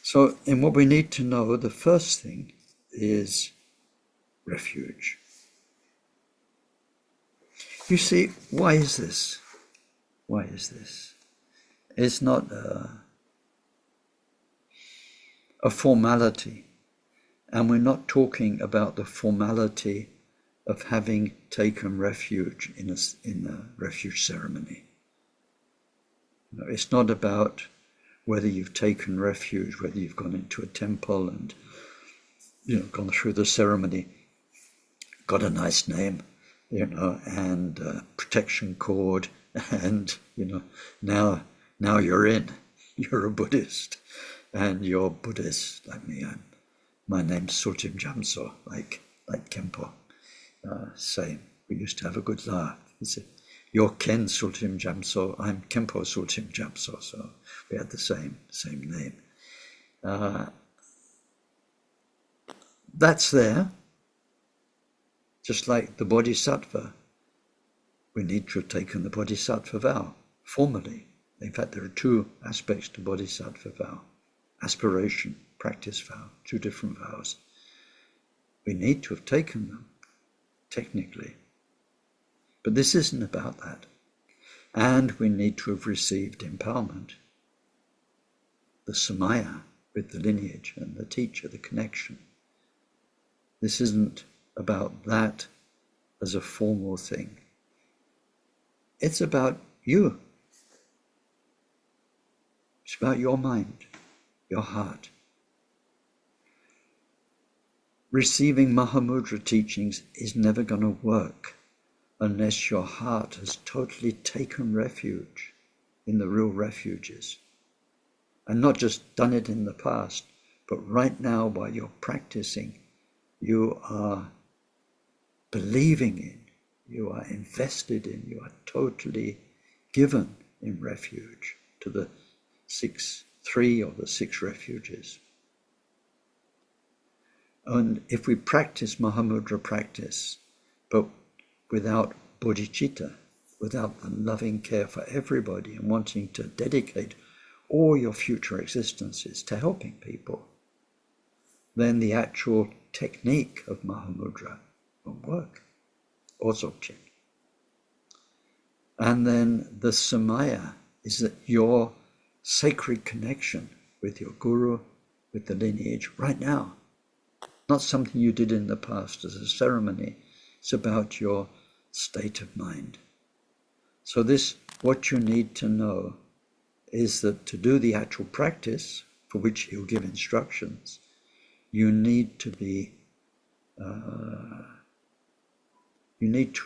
S1: So in what we need to know, the first thing is refuge. You see, why is this? Why is this? It's not a formality. And we're not talking about the formality of having taken refuge in a refuge ceremony. It's not about whether you've taken refuge, whether you've gone into a temple and gone through the ceremony, got a nice name, and protection cord, and now you're a Buddhist, and you're Buddhist like me. My name's Sultim Jamso, like Khenpo. Same. We used to have a good laugh. He said, "You're Ken Sultim Jamso, I'm Khenpo Sultim Jamso." So we had the same name. That's there. Just like the Bodhisattva, we need to have taken the Bodhisattva vow formally. In fact, there are 2 aspects to Bodhisattva vow. aspiration, practice vow, 2 different vows. We need to have taken them, technically. But this isn't about that. And we need to have received empowerment, the samaya with the lineage and the teacher, the connection. This isn't about that as a formal thing. It's about you. It's about your mind, your heart. Receiving Mahamudra teachings is never going to work unless your heart has totally taken refuge in the real refuges. And not just done it in the past, but right now while you're practicing, you are believing in, you are invested in, you are totally given in refuge to the 3 or the 6 refuges. And if we practice Mahamudra practice, but without bodhicitta, without the loving care for everybody and wanting to dedicate all your future existences to helping people, then the actual technique of Mahamudra won't work, or Dzogchen. And then the samaya is that your sacred connection with your guru, with the lineage, right now. Not something you did in the past as a ceremony. It's about your state of mind. So this, what you need to know is that to do the actual practice, for which he'll give instructions, you need to be, you need to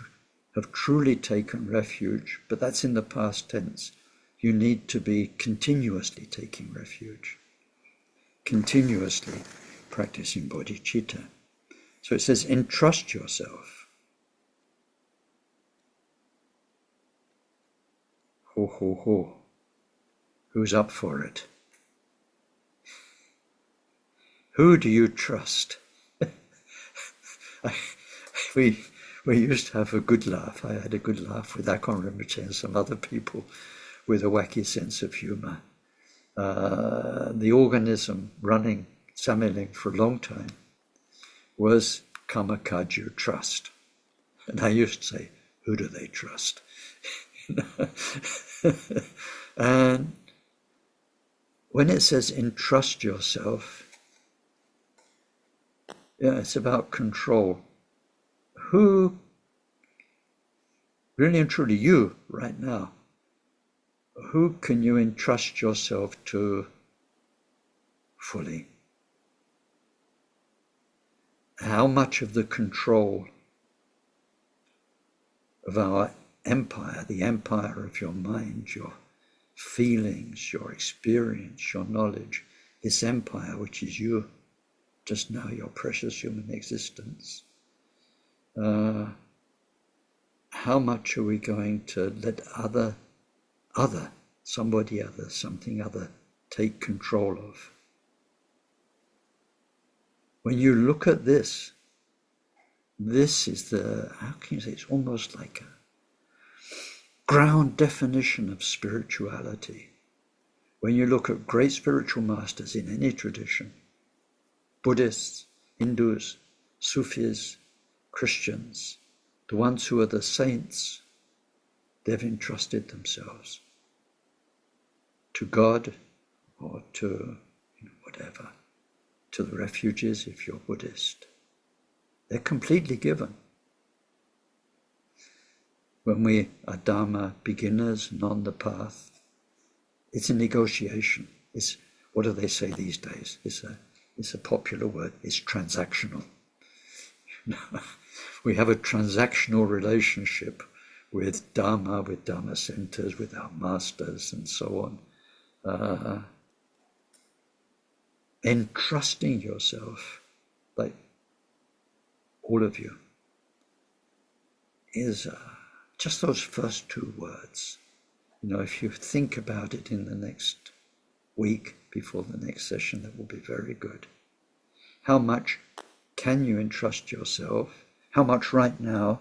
S1: have truly taken refuge, but that's in the past tense. You need to be continuously taking refuge, continuously practicing bodhicitta. So it says, entrust yourself. Ho, ho, ho. Who's up for it? Who do you trust? We used to have a good laugh. I had a good laugh with Akon Rinpoche and some other people with a wacky sense of humor. The organism running Sameling for a long time was Karma Kaju trust. And I used to say, who do they trust? And when it says entrust yourself, yeah, it's about control. Who, really and truly you right now, who can you entrust yourself to fully? How much of the control of our empire, the empire of your mind, your feelings, your experience, your knowledge, this empire which is you, just now your precious human existence, how much are we going to let somebody other, something other, take control of? When you look at this is the, how can you say, it's almost like a ground definition of spirituality. When you look at great spiritual masters in any tradition, Buddhists, Hindus, Sufis, Christians, the ones who are the saints, they've entrusted themselves to God or to whatever, to the refuges if you're Buddhist. They're completely given. When we are Dharma beginners and on the path, it's a negotiation. It's, what do they say these days? It's a popular word. It's transactional. We have a transactional relationship with Dharma centers, with our masters and so on. Entrusting yourself, like all of you, is just those first 2 words. If you think about it in the next week before the next session, that will be very good. How much can you entrust yourself? How much right now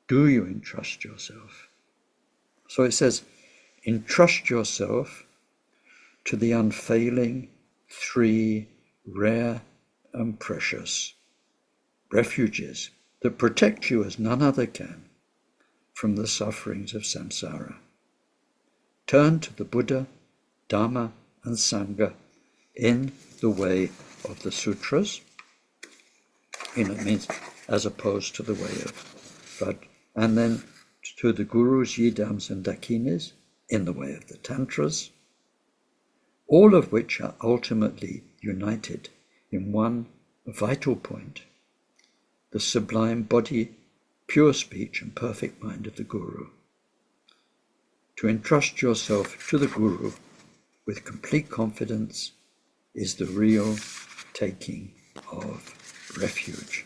S1: do you entrust yourself? So it says, entrust yourself to the unfailing, three rare and precious refuges that protect you as none other can from the sufferings of samsara. Turn to the Buddha, Dharma, and Sangha in the way of the sutras. It means as opposed to the way of God. And then to the gurus, yidams, and dakinis in the way of the tantras, all of which are ultimately united in one vital point, the sublime body, pure speech, and perfect mind of the guru. To entrust yourself to the guru with complete confidence is the real taking of refuge.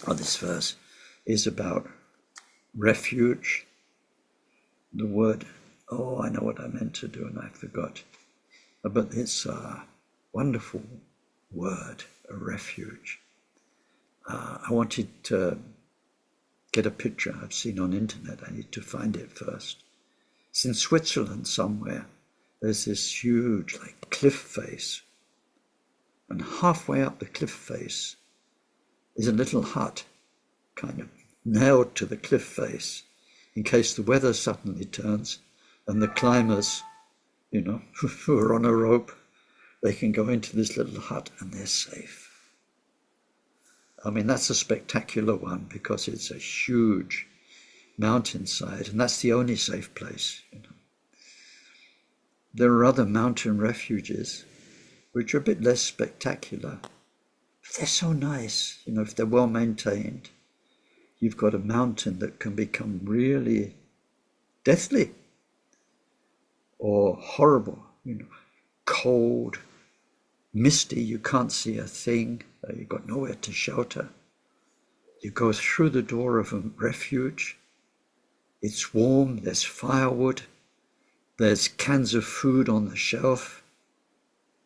S1: This verse is about refuge. The word, I know what I meant to do and I forgot. But it's a wonderful word, a refuge. I wanted to get a picture I've seen on internet. I need to find it first. It's in Switzerland somewhere. There's this huge cliff face. And halfway up the cliff face is a little hut kind of nailed to the cliff face in case the weather suddenly turns and the climbers, who are on a rope, they can go into this little hut and they're safe. I mean, that's a spectacular one because it's a huge mountainside and that's the only safe place. There are other mountain refuges which are a bit less spectacular, but they're so nice. If they're well maintained, you've got a mountain that can become really deathly or horrible, cold, misty, you can't see a thing, you've got nowhere to shelter. You go through the door of a refuge, it's warm, there's firewood, there's cans of food on the shelf.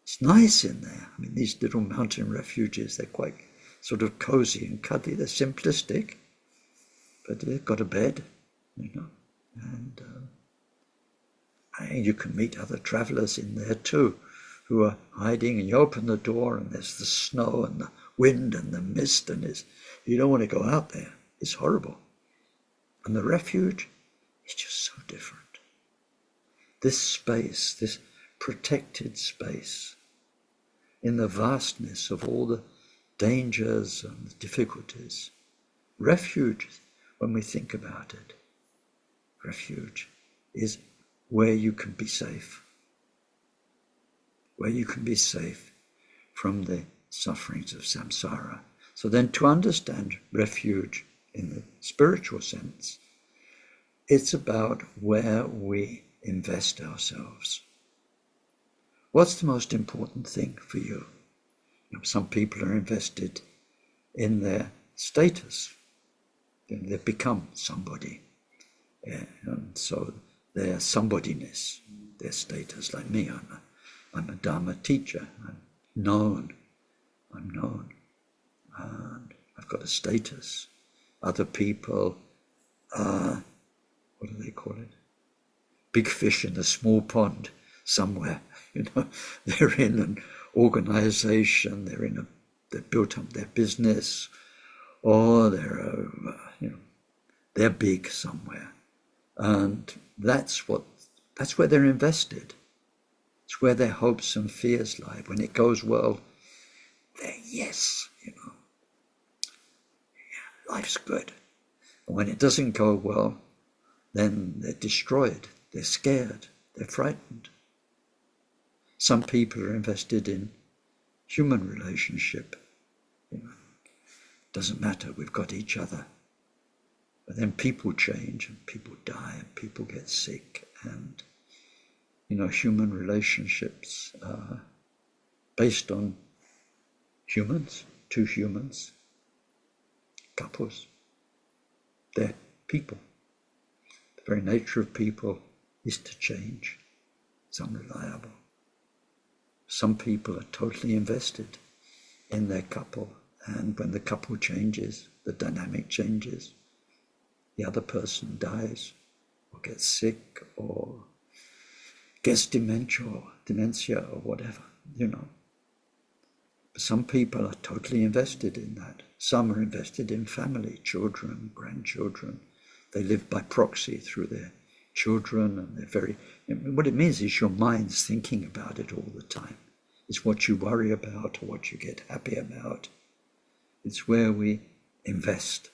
S1: It's nice in there. I mean, these little mountain refuges, they're quite sort of cozy and cuddly. They're simplistic, but they've got a bed, and you can meet other travelers in there too, who are hiding, and you open the door and there's the snow and the wind and the mist, and you don't want to go out there. It's horrible. And the refuge is just so different. This space, this protected space, in the vastness of all the dangers and the difficulties. Refuge, when we think about it, refuge is where you can be safe. Where you can be safe from the sufferings of samsara. So then to understand refuge in the spiritual sense, it's about where we invest ourselves. What's the most important thing for you? Some people are invested in their status. They've become somebody. And so their somebodyness, their status, like me, I'm a Dharma teacher. I'm known. And I've got a status. Other people are, what do they call it? Big fish in a small pond somewhere. They're in an organization, they've built up their business, or they're big somewhere. And that's where they're invested. It's where their hopes and fears lie. When it goes well, they're yes, life's good. And when it doesn't go well, then they're destroyed, they're scared, they're frightened. Some people are invested in human relationship. Doesn't matter, we've got each other. But then people change and people die and people get sick, and human relationships are based on humans, two humans, couples. They're people. The very nature of people is to change. It's unreliable. Some people are totally invested in their couple, and when the couple changes, the dynamic changes, the other person dies or gets sick or gets dementia or whatever, you know. Some people are totally invested in that. Some are invested in family, children, grandchildren. They live by proxy through their children, and they're very, what it means is your mind's thinking about it all the time. It's what you worry about or what you get happy about. It's where we invest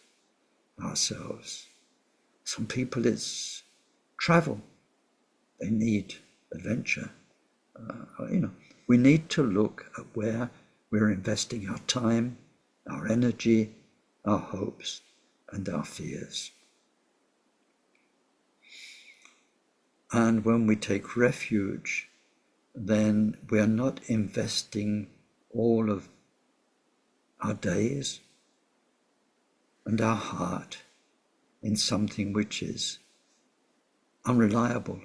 S1: ourselves. Some people it's travel. They need adventure. We need to look at where we're investing our time, our energy, our hopes, and our fears. And when we take refuge, then we are not investing all of our days and our heart in something which is unreliable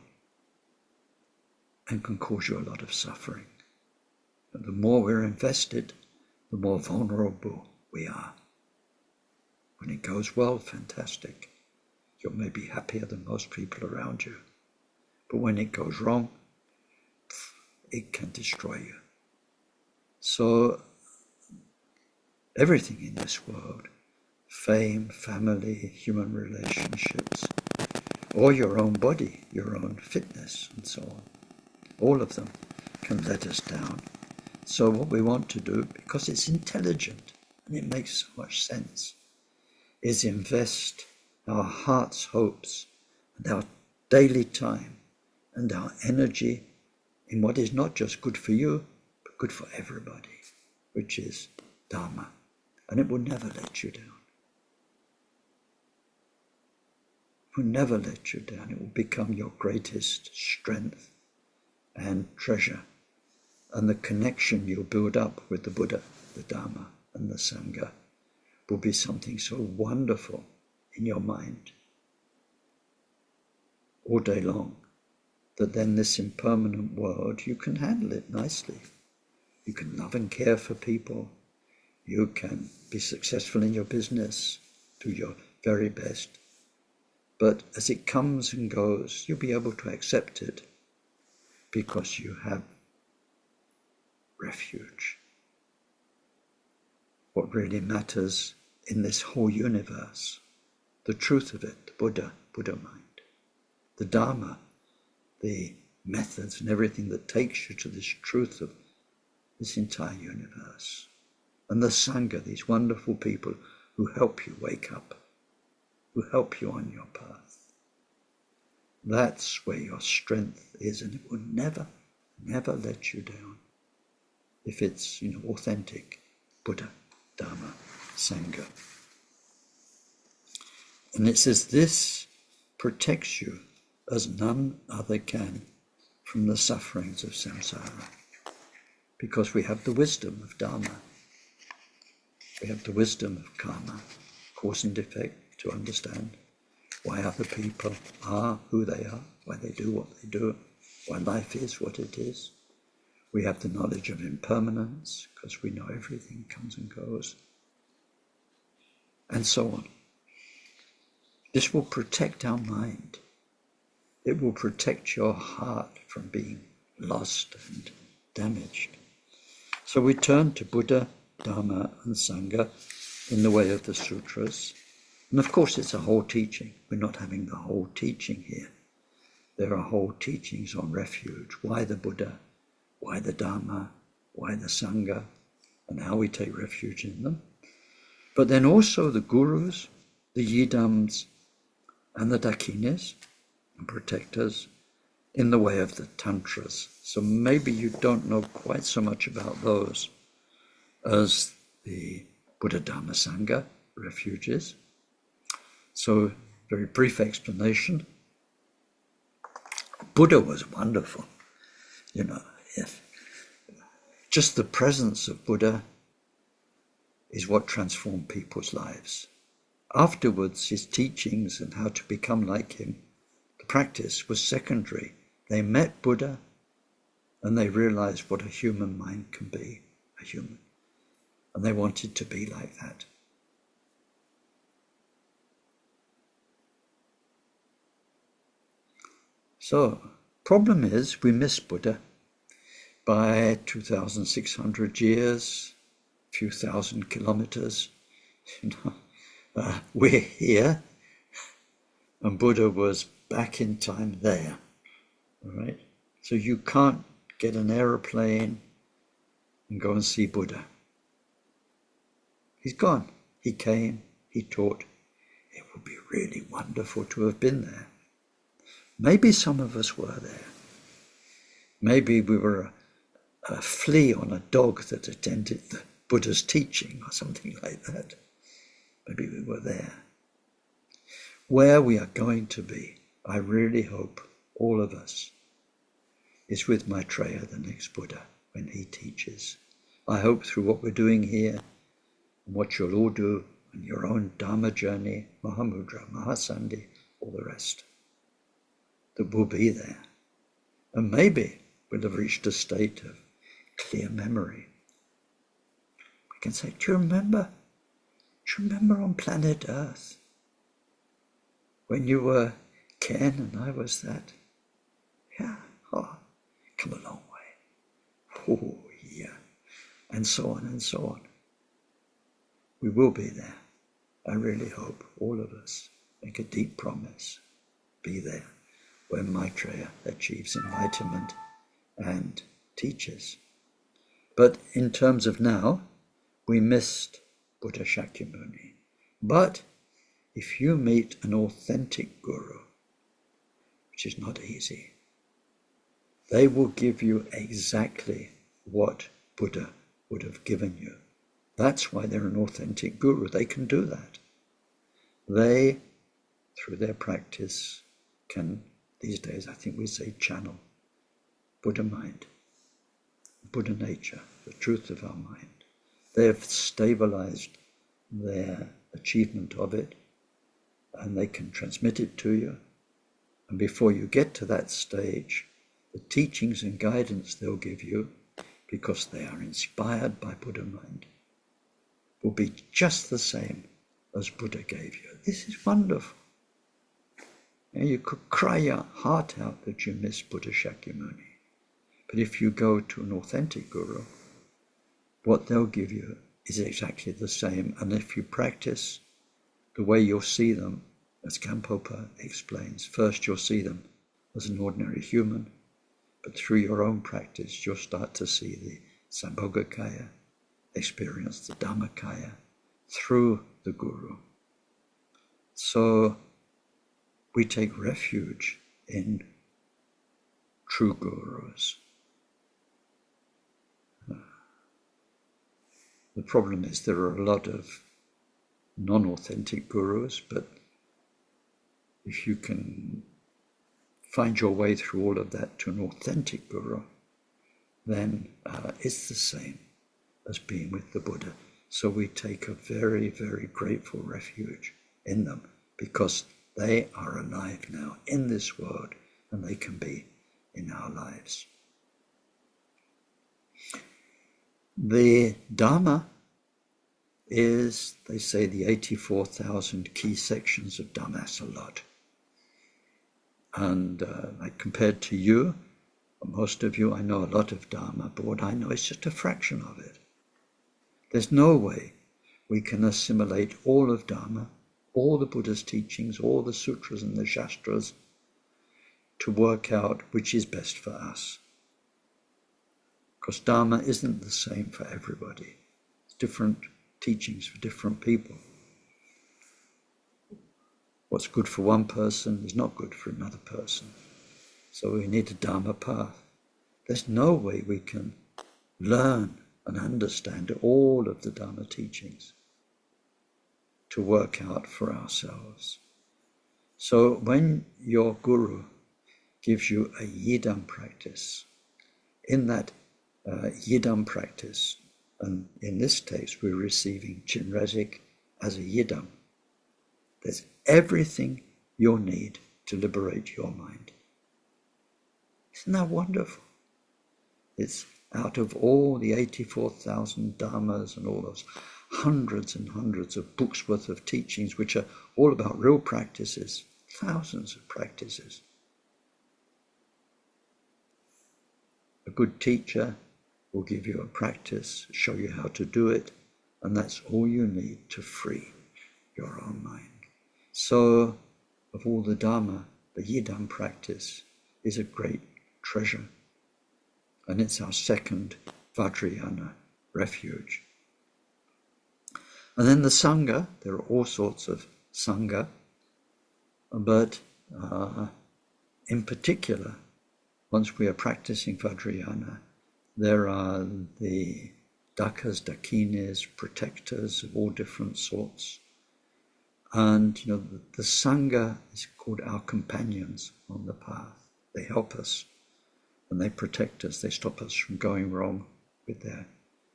S1: and can cause you a lot of suffering. And the more we're invested, the more vulnerable we are. When it goes well, fantastic. You're maybe happier than most people around you. But when it goes wrong, it can destroy you. So everything in this world, fame, family, human relationships, or your own body, your own fitness, and so on, all of them can let us down. So what we want to do, because it's intelligent and it makes so much sense, is invest our heart's hopes and our daily time and our energy in what is not just good for you, but good for everybody, which is Dharma. And it will never let you down. It will never let you down. It will become your greatest strength and treasure. And the connection you'll build up with the Buddha, the Dharma, and the Sangha will be something so wonderful in your mind all day long, that then this impermanent world, you can handle it nicely. You can love and care for people. You can be successful in your business, do your very best. But as it comes and goes, you'll be able to accept it because you have refuge. What really matters in this whole universe, the truth of it, the Buddha mind, the Dharma, the methods and everything that takes you to this truth of this entire universe. And the Sangha, these wonderful people who help you wake up, who help you on your path. That's where your strength is, and it will never, never let you down. If it's, authentic Buddha, Dharma, Sangha. And it says this protects you as none other can from the sufferings of samsara. Because we have the wisdom of Dharma. We have the wisdom of karma, cause and effect, to understand why other people are who they are, why they do what they do, why life is what it is. We have the knowledge of impermanence, because we know everything comes and goes, and so on. This will protect our mind. It will protect your heart from being lost and damaged. So we turn to Buddha, Dharma, and Sangha in the way of the sutras. And of course, it's a whole teaching. We're not having the whole teaching here. There are whole teachings on refuge. Why the Buddha? Why the Dharma? Why the Sangha? And how we take refuge in them. But then also the gurus, the yidams, and the dakinis, and protectors, in the way of the tantras. So maybe you don't know quite so much about those as the Buddha, Dharma, Sangha refuges. So, very brief explanation. Buddha was wonderful. If just the presence of Buddha is what transformed people's lives. Afterwards, his teachings and how to become like him, the practice was secondary. They met Buddha and they realized what a human mind can be, a human. And they wanted to be like that. So, Problem is, we miss Buddha by 2,600 years, a few thousand kilometers. We're here, and Buddha was back in time there. All right? So you can't get an aeroplane and go and see Buddha. He's gone. He came, he taught. It would be really wonderful to have been there. Maybe some of us were there. Maybe we were a flea on a dog that attended the Buddha's teaching or something like that. Maybe we were there. Where we are going to be, I really hope, all of us, is with Maitreya, the next Buddha, when he teaches. I hope through what we're doing here, and what you'll all do on your own Dharma journey, Mahamudra, Mahasandhi, all the rest, that we'll be there. And maybe we'll have reached a state of clear memory. We can say, do you remember on planet Earth when you were Ken and I was that? Yeah, come a long way. Oh, yeah. And so on and so on. We will be there. I really hope all of us make a deep promise. Be there when Maitreya achieves enlightenment and teaches. But in terms of now, we missed Buddha Shakyamuni. But if you meet an authentic guru, which is not easy, they will give you exactly what Buddha would have given you. That's why they're an authentic guru. They can do that. They, through their practice, can, these days I think we say, channel Buddha mind, Buddha nature, the truth of our mind. They have stabilized their achievement of it, and they can transmit it to you. And before you get to that stage, the teachings and guidance they'll give you, because they are inspired by Buddha mind, will be just the same as Buddha gave you. This is wonderful. And you could cry your heart out that you miss Buddha Shakyamuni. But if you go to an authentic guru, what they'll give you is exactly the same. And if you practice the way you'll see them, as Khenpoken explains, first you'll see them as an ordinary human, but through your own practice, you'll start to see the Sambhogakaya, experience the Dhammakaya through the Guru. So we take refuge in true Gurus. The problem is there are a lot of non-authentic Gurus, but if you can find your way through all of that to an authentic Guru, then it's the same as being with the Buddha. So we take a very, very grateful refuge in them, because they are alive now in this world, and they can be in our lives. The Dharma is, they say, the 84,000 key sections of Dhamma. That's a lot. And compared to you, most of you, I know a lot of Dharma, but what I know is just a fraction of it. There's no way we can assimilate all of Dharma, all the Buddha's teachings, all the sutras and the shastras, to work out which is best for us. Because Dharma isn't the same for everybody. It's different teachings for different people. What's good for one person is not good for another person. So we need a Dharma path. There's no way we can learn and understand all of the Dharma teachings to work out for ourselves. So when your Guru gives you a Yidam practice, in that Yidam practice, and in this text we're receiving Chenrezlk as a Yidam, there's everything you'll need to liberate your mind. Isn't that wonderful? It's out of all the 84,000 dharmas and all those hundreds and hundreds of books worth of teachings, which are all about real practices, thousands of practices. A good teacher will give you a practice, show you how to do it, and that's all you need to free your own mind. So, of all the Dharma, the Yidam practice is a great treasure, and it's our second Vajrayana refuge. And then the Sangha, there are all sorts of Sangha, but in particular, once we are practicing Vajrayana, there are the Dakas, Dakinis, protectors of all different sorts. And the Sangha is called our companions on the path. They help us and they protect us. They stop us from going wrong with their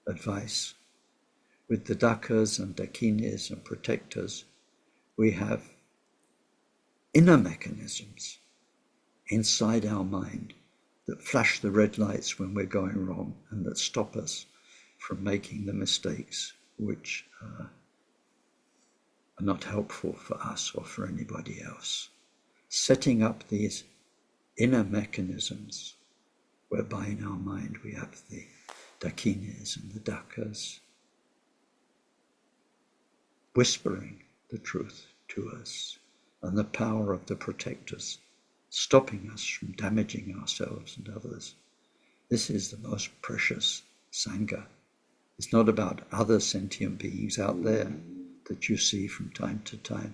S1: advice. With the Dakas and Dakinis and protectors, we have inner mechanisms inside our mind that flash the red lights when we're going wrong and that stop us from making the mistakes which are not helpful for us or for anybody else. Setting up these inner mechanisms whereby in our mind we have the Dakinis and the Dakas whispering the truth to us, and the power of the protectors stopping us from damaging ourselves and others. This is the most precious Sangha. It's not about other sentient beings out there that you see from time to time.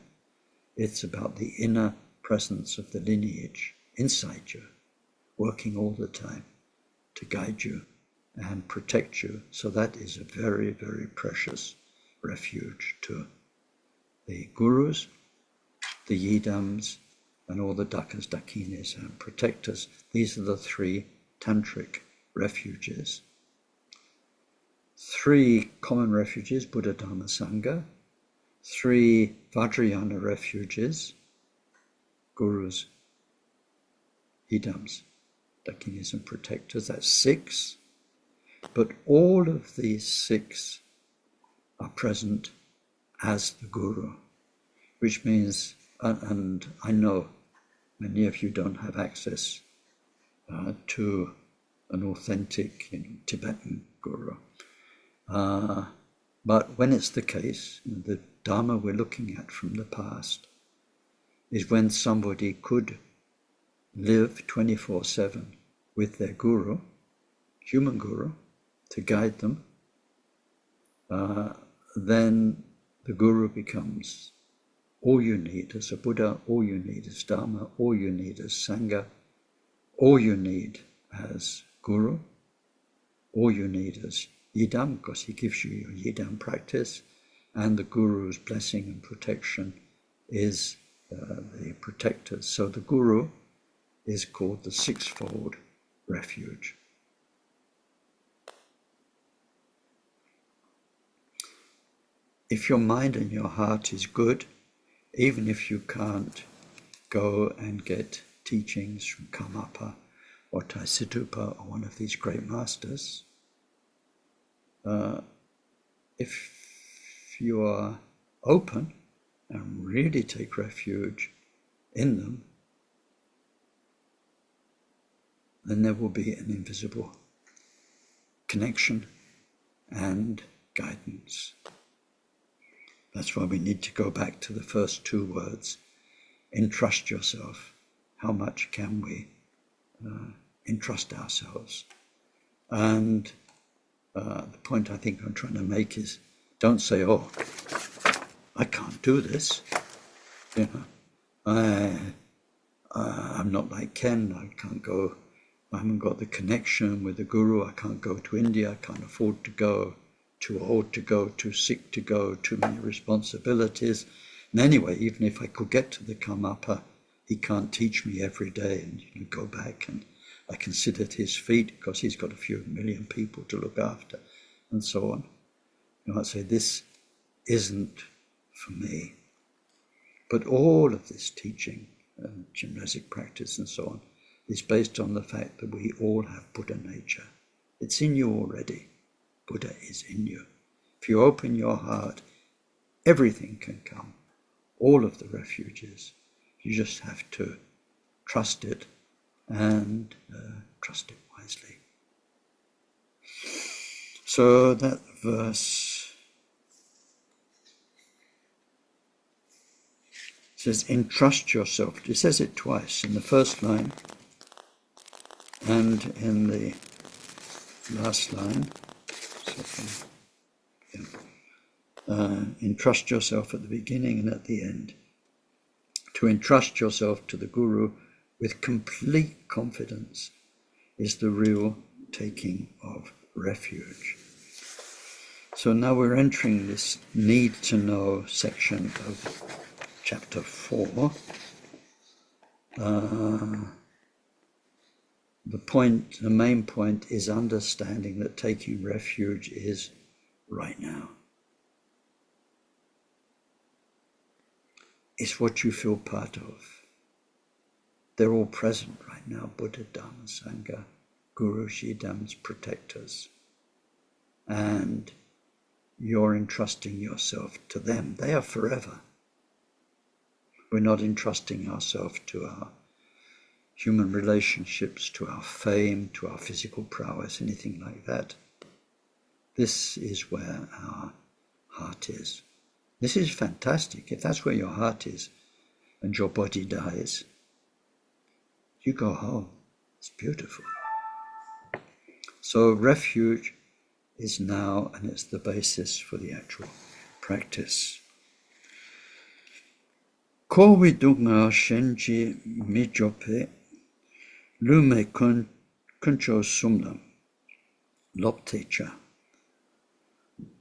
S1: It's about the inner presence of the lineage inside you, working all the time to guide you and protect you. So that is a very, very precious refuge to the gurus, the yidams, and all the dakas, dakinis, and protectors. These are the three tantric refuges. Three common refuges, Buddha, Dharma, Sangha. Three Vajrayana refuges, gurus, yidams, dakinis, and protectors. That's 6. But all of these 6 are present as the guru, which means, and I know many of you don't have access to an authentic Tibetan guru. But when it's the case, the Dharma we're looking at from the past is when somebody could live 24/7 with their guru, human guru, to guide them, then the guru becomes all you need as a Buddha, all you need as Dharma, all you need as Sangha, all you need as guru, all you need as Yidam, because he gives you your Yidam practice, and the guru's blessing and protection is the protector. So the guru is called the sixfold refuge. If your mind and your heart is good, even if you can't go and get teachings from Karmapa or Taisitupa or one of these great masters, if you are open and really take refuge in them, then there will be an invisible connection and guidance. That's why we need to go back to the first 2 words. Entrust yourself. How much can we entrust ourselves? And the point I think I'm trying to make is, don't say, oh, I can't do this. I'm not like Ken. I can't go. I haven't got the connection with the guru. I can't go to India. I can't afford to go. Too old to go, too sick to go, too many responsibilities. And anyway, even if I could get to the Karmapa, he can't teach me every day and go back, and I can sit at his feet because he's got a few million people to look after, and so on. I'd say this isn't for me. But all of this teaching and Chenrezlk practice and so on is based on the fact that we all have Buddha nature. It's in you already. Buddha is in you. If you open your heart, everything can come. All of the refuges. You just have to trust it and trust it wisely. So that verse says, entrust yourself. It says it twice, in the first line and in the last line. Entrust yourself at the beginning and at the end. To entrust yourself to the Guru with complete confidence is the real taking of refuge. So now we're entering this need to know section of chapter 4. The main point is understanding that taking refuge is right now. It's what you feel part of. They're all present right now. Buddha, Dhamma, Sangha, Guru, Shidam's protectors. And you're entrusting yourself to them. They are forever. We're not entrusting ourselves to our human relationships, to our fame, to our physical prowess, anything like that. This is where our heart is. This is fantastic. If that's where your heart is and your body dies, you go home. It's beautiful. So refuge is now, and it's the basis for the actual practice. Ko vidunga shenji mijope lume kuncho sumlam loptecha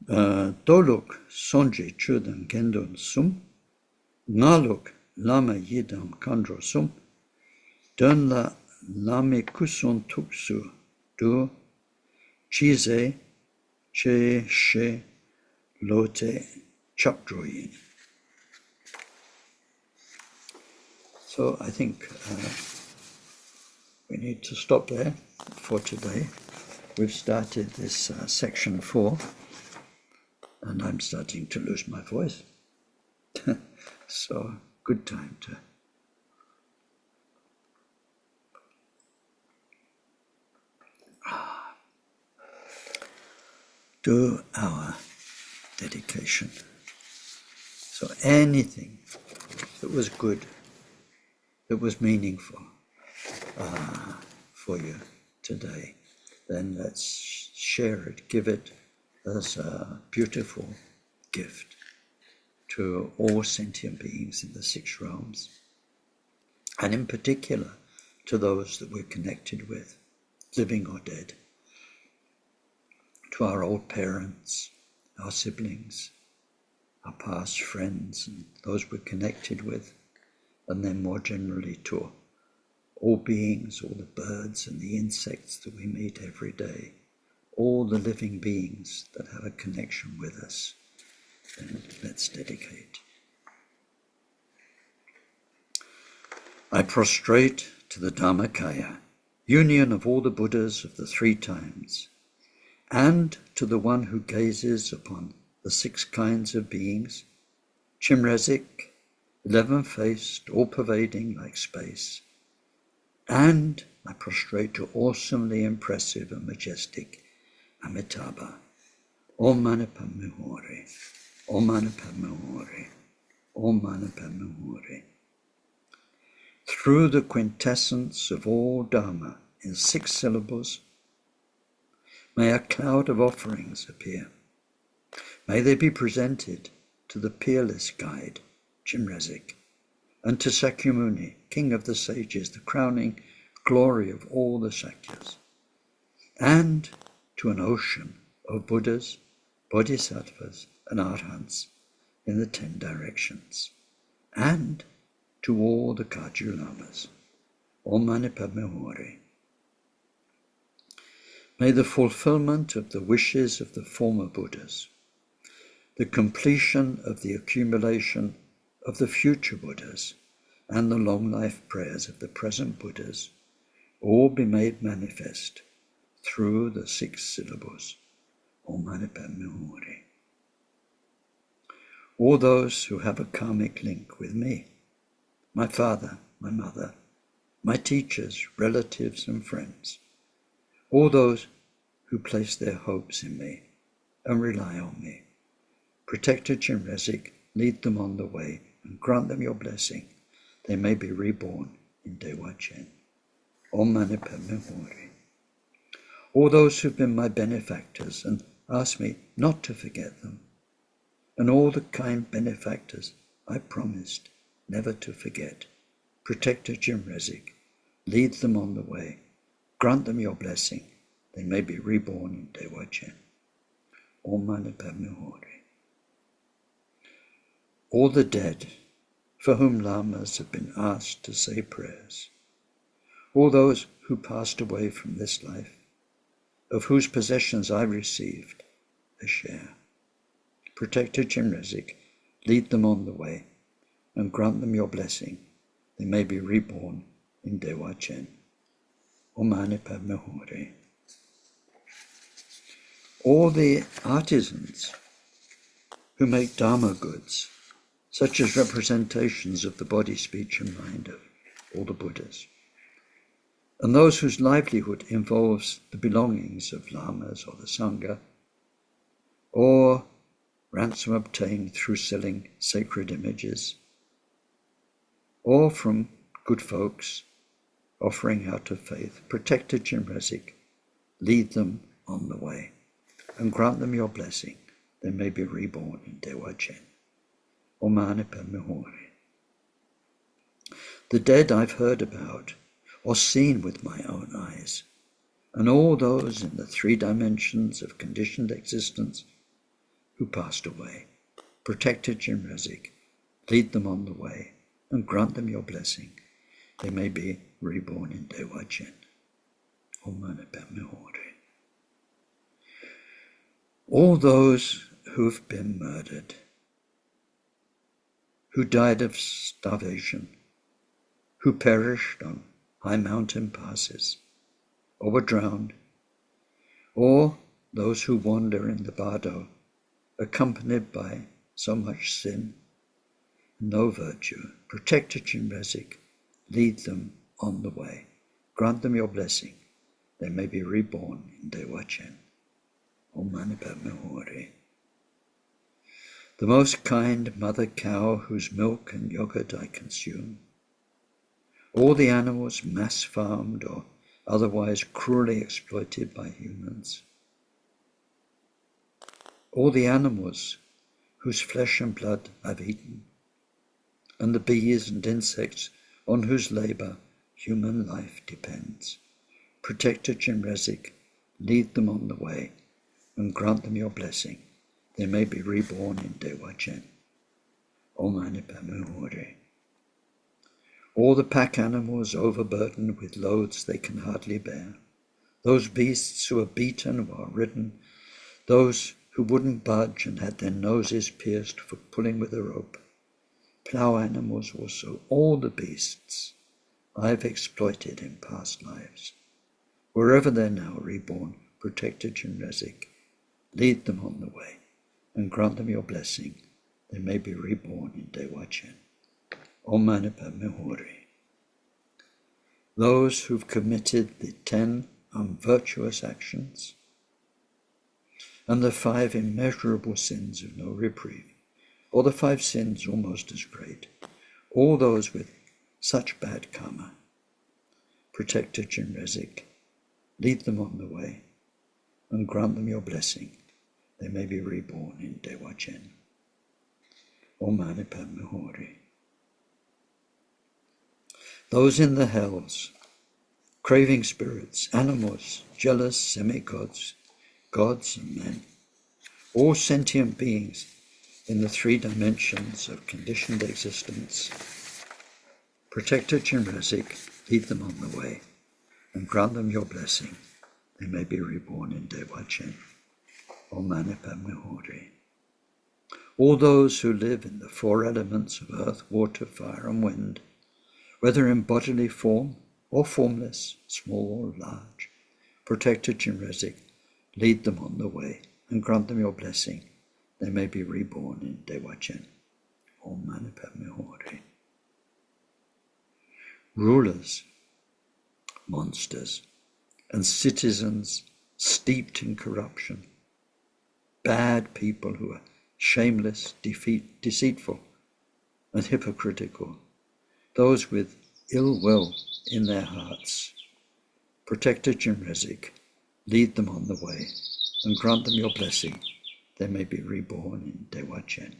S1: doluk sonji chudan gendon sum ngaluk lama yidam kandro sum donla lame kuson tuksu du chize che she lote chapdroyin. So I think we need to stop there for today. We've started this section 4, and I'm starting to lose my voice. So good time to do our dedication. So anything that was good, that was meaningful for you today, then let's share it, give it as a beautiful gift to all sentient beings in the 6 realms, and in particular to those that we're connected with, living or dead, to our old parents, our siblings, our past friends, and those we're connected with, and then more generally to all beings, all the birds and the insects that we meet every day, all the living beings that have a connection with us. And let's dedicate. I prostrate to the Dharmakaya, union of all the Buddhas of the 3 times, and to the one who gazes upon the 6 kinds of beings, Chenrezlk, 11-faced, all-pervading like space, and I prostrate to awesomely impressive and majestic Amitabha, Om Mani Padme Huri, Om Mani Padme Huri, Om Mani Padme Huri. Through the quintessence of all Dharma in 6 syllables, may a cloud of offerings appear. May they be presented to the peerless guide, Chenrezlk, and to Sakyamuni, king of the sages, the crowning glory of all the Sakyas, and to an ocean of Buddhas, Bodhisattvas, and Arhants in the 10 directions, and to all the Kagyu Lamas. Om Mani Padme Huri. May the fulfillment of the wishes of the former Buddhas, the completion of the accumulation of the future Buddhas, and the long life prayers of the present Buddhas all be made manifest through the 6 syllables, Om Mani Padme Huri. All those who have a karmic link with me, my father, my mother, my teachers, relatives and friends, all those who place their hopes in me and rely on me. Protector Chenrezlk, lead them on the way and grant them your blessing. They may be reborn in Dewa Chen. Om Mani Padme Huri. All those who've been my benefactors and asked me not to forget them, and all the kind benefactors I promised never to forget. Protector Chenrezlk, lead them on the way. Grant them your blessing. They may be reborn in Dewa Chen. Om Mani Padme Huri. All the dead for whom lamas have been asked to say prayers, all those who passed away from this life, of whose possessions I received a share. Protector Chenrezlk, lead them on the way and grant them your blessing. They may be reborn in Dewa Chen. Om Mani Padme Huri. All the artisans who make Dharma goods, such as representations of the body, speech and mind of all the Buddhas, and those whose livelihood involves the belongings of lamas or the Sangha, or ransom obtained through selling sacred images, or from good folks offering out of faith. Protector Chenrezlk, lead them on the way and grant them your blessing. They may be reborn in Dewa Chen. Om Mani Padme Huri. The dead I've heard about or seen with my own eyes, and all those in the 3 dimensions of conditioned existence who passed away. Protector Chenrezlk, lead them on the way and grant them your blessing. They may be reborn in Dewa Chen. Om Mani Padme Huri. All those who've been murdered, who died of starvation, who perished on high mountain passes, or were drowned, or those who wander in the bardo, accompanied by so much sin, no virtue. Protector Chenrezlk, lead them on the way. Grant them your blessing. They may be reborn in Dewa Chen. Om Mani Padme Huri. The most kind mother cow whose milk and yogurt I consume, all the animals mass farmed or otherwise cruelly exploited by humans, all the animals whose flesh and blood I've eaten, and the bees and insects on whose labor human life depends. Protector Chenrezlk, lead them on the way and grant them your blessing. They may be reborn in Dewa Chen. Om Mani Padme Huri. All the pack animals overburdened with loads they can hardly bear, those beasts who are beaten or ridden, those who wouldn't budge and had their noses pierced for pulling with a rope, plough animals also, all the beasts I've exploited in past lives, wherever they're now reborn. Protector Chenrezlk, lead them on the way and grant them your blessing. They may be reborn in Dewa Chen. Om Mani Padme Huri. Those who've committed the 10 unvirtuous actions and the 5 immeasurable sins of no reprieve, or the 5 sins almost as great, all those with such bad karma. Protector Chenrezlk, lead them on the way and grant them your blessing. They may be reborn in Dewa Chen. Om Mani Padme Huri. Those in the hells, craving spirits, animals, jealous semi-gods, gods and men, all sentient beings in the 3 dimensions of conditioned existence. Protector Chenrezlk, lead them on the way and grant them your blessing. They may be reborn in Dewa Chen. Om Mani Padme Huri. All those who live in the 4 elements of earth, water, fire and wind, whether in bodily form or formless, small or large, Protector Chenrezlk, lead them on the way and grant them your blessing. They may be reborn in Dewa Chen. Om Mani Padme Huri. Rulers, monsters, and citizens steeped in corruption, bad people who are shameless, deceitful, and hypocritical, those with ill will in their hearts. Protector Chenrezlk, lead them on the way and grant them your blessing. They may be reborn in Dewa Chen.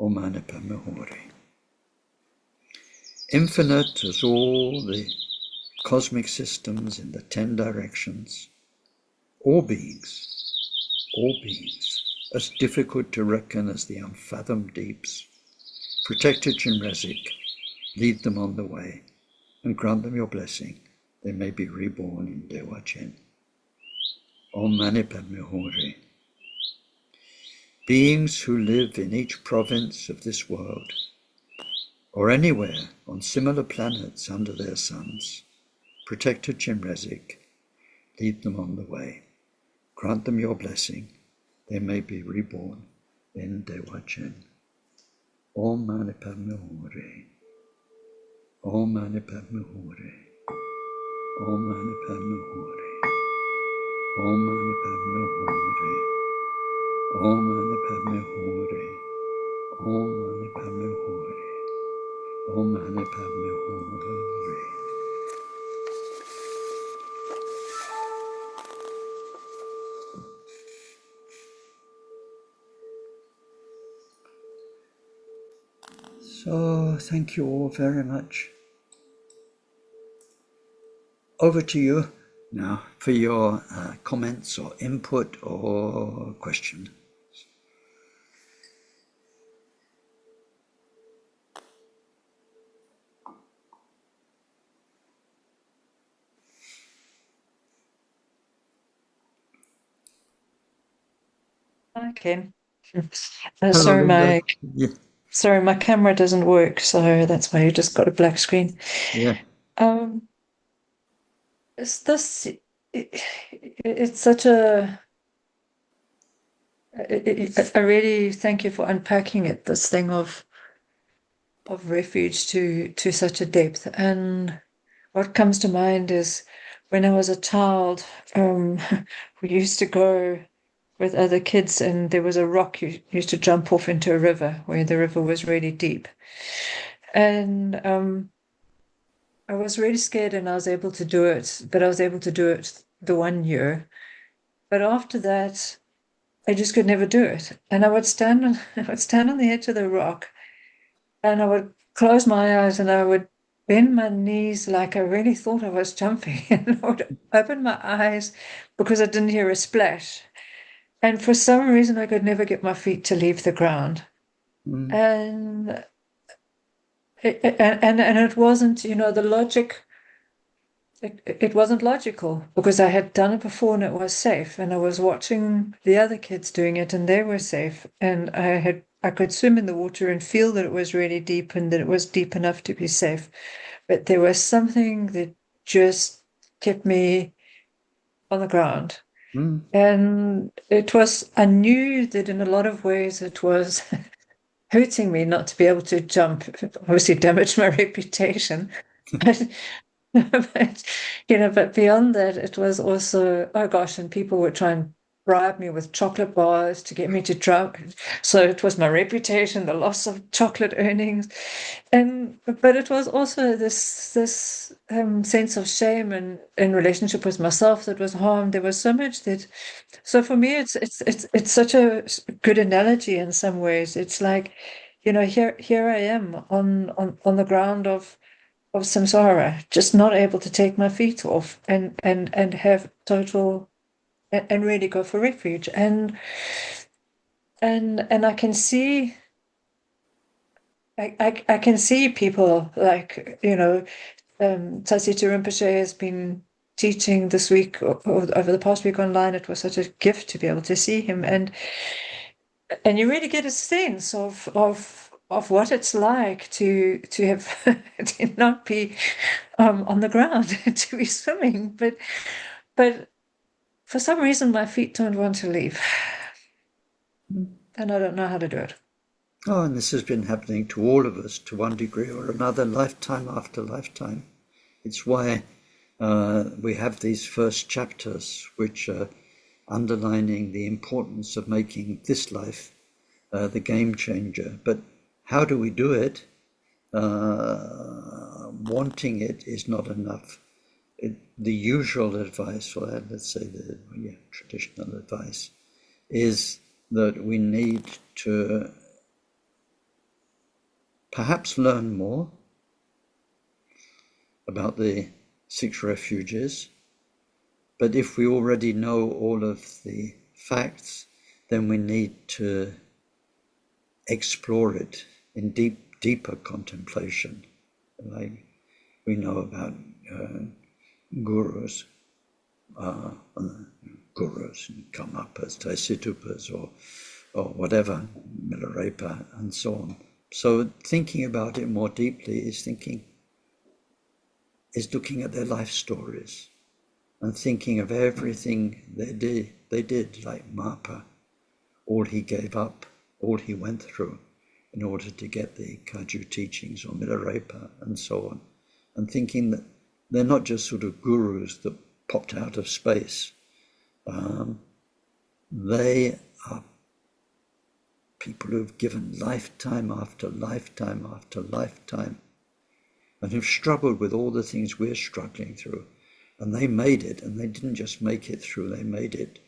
S1: Om Mani Padme Hum. Infinite as all the cosmic systems in the 10 directions, all beings, as difficult to reckon as the unfathomed deeps. Protector Chenrezlk, lead them on the way and grant them your blessing. They may be reborn in Dewa Chen. Om Mani Padme Hum. Beings who live in each province of this world, or anywhere on similar planets under their suns, Protector Chenrezlk, lead them on the way. Grant them your blessing. They may be reborn in Dewa Chen. Om Mani Padme Hum. Om Mani Padme Hum. Om Mani Padme Hum. Om Mani Padme Hum. Om Mani Padme Hum. Om Mani Padme Hum. Om Mani Padme Hum. So, thank you all very much. Over to you now for your comments or input or question.
S2: Okay.
S1: Hello, Linda. Yeah.
S2: Sorry, my camera doesn't work, so that's why you just got a black screen.
S1: Yeah.
S2: Is this? It's such a. I really thank you for unpacking it. This thing of refuge to such a depth, and what comes to mind is when I was a child, we used to go with other kids, and there was a rock you used to jump off into a river where the river was really deep. And I was really scared and I was able to do it, but I was able to do it the 1 year. But after that, I just could never do it. And I would stand on the edge of the rock and I would close my eyes and I would bend my knees like I really thought I was jumping. And I would open my eyes because I didn't hear a splash. And for some reason, I could never get my feet to leave the ground. And it wasn't, the logic. It wasn't logical because I had done it before and it was safe, and I was watching the other kids doing it and they were safe, and I could swim in the water and feel that it was really deep and that it was deep enough to be safe. But there was something that just kept me on the ground. And I knew that in a lot of ways it was hurting me not to be able to jump. It obviously damaged my reputation. But, but beyond that, it was also, oh gosh, and people would try and bribe me with chocolate bars to get me to jump. So it was my reputation, the loss of chocolate earnings. But it was also this sense of shame and in relationship with myself that was harmed. There was so much that, so for me, it's such a good analogy in some ways. It's like, here I am on the ground of samsara, just not able to take my feet off and have total and really go for refuge. And I can see I can see people like, Tassito Rinpoche has been teaching this week or over the past week online. It was such a gift to be able to see him, and you really get a sense of what it's like to have to not be on the ground, to be swimming, but for some reason my feet don't want to leave, and I don't know how to do it.
S1: Oh, and this has been happening to all of us to one degree or another, lifetime after lifetime. It's why we have these first chapters which are underlining the importance of making this life the game changer. But how do we do it? Wanting it is not enough. The usual advice, or let's say the traditional advice, is that we need to perhaps learn more about the 6 refuges, but if we already know all of the facts, then we need to explore it in deeper contemplation. Like we know about gurus, Karmapas, Taisitupas, or whatever, Milarepa, and so on. So thinking about it more deeply is looking at their life stories and thinking of everything they did, like Mapa, all he gave up, all he went through in order to get the Kaju teachings, or Milarepa, and so on, and thinking that they're not just sort of gurus that popped out of space. They are people who've given lifetime after lifetime after lifetime and who've struggled with all the things we're struggling through. And they made it, and they didn't just make it through, they made it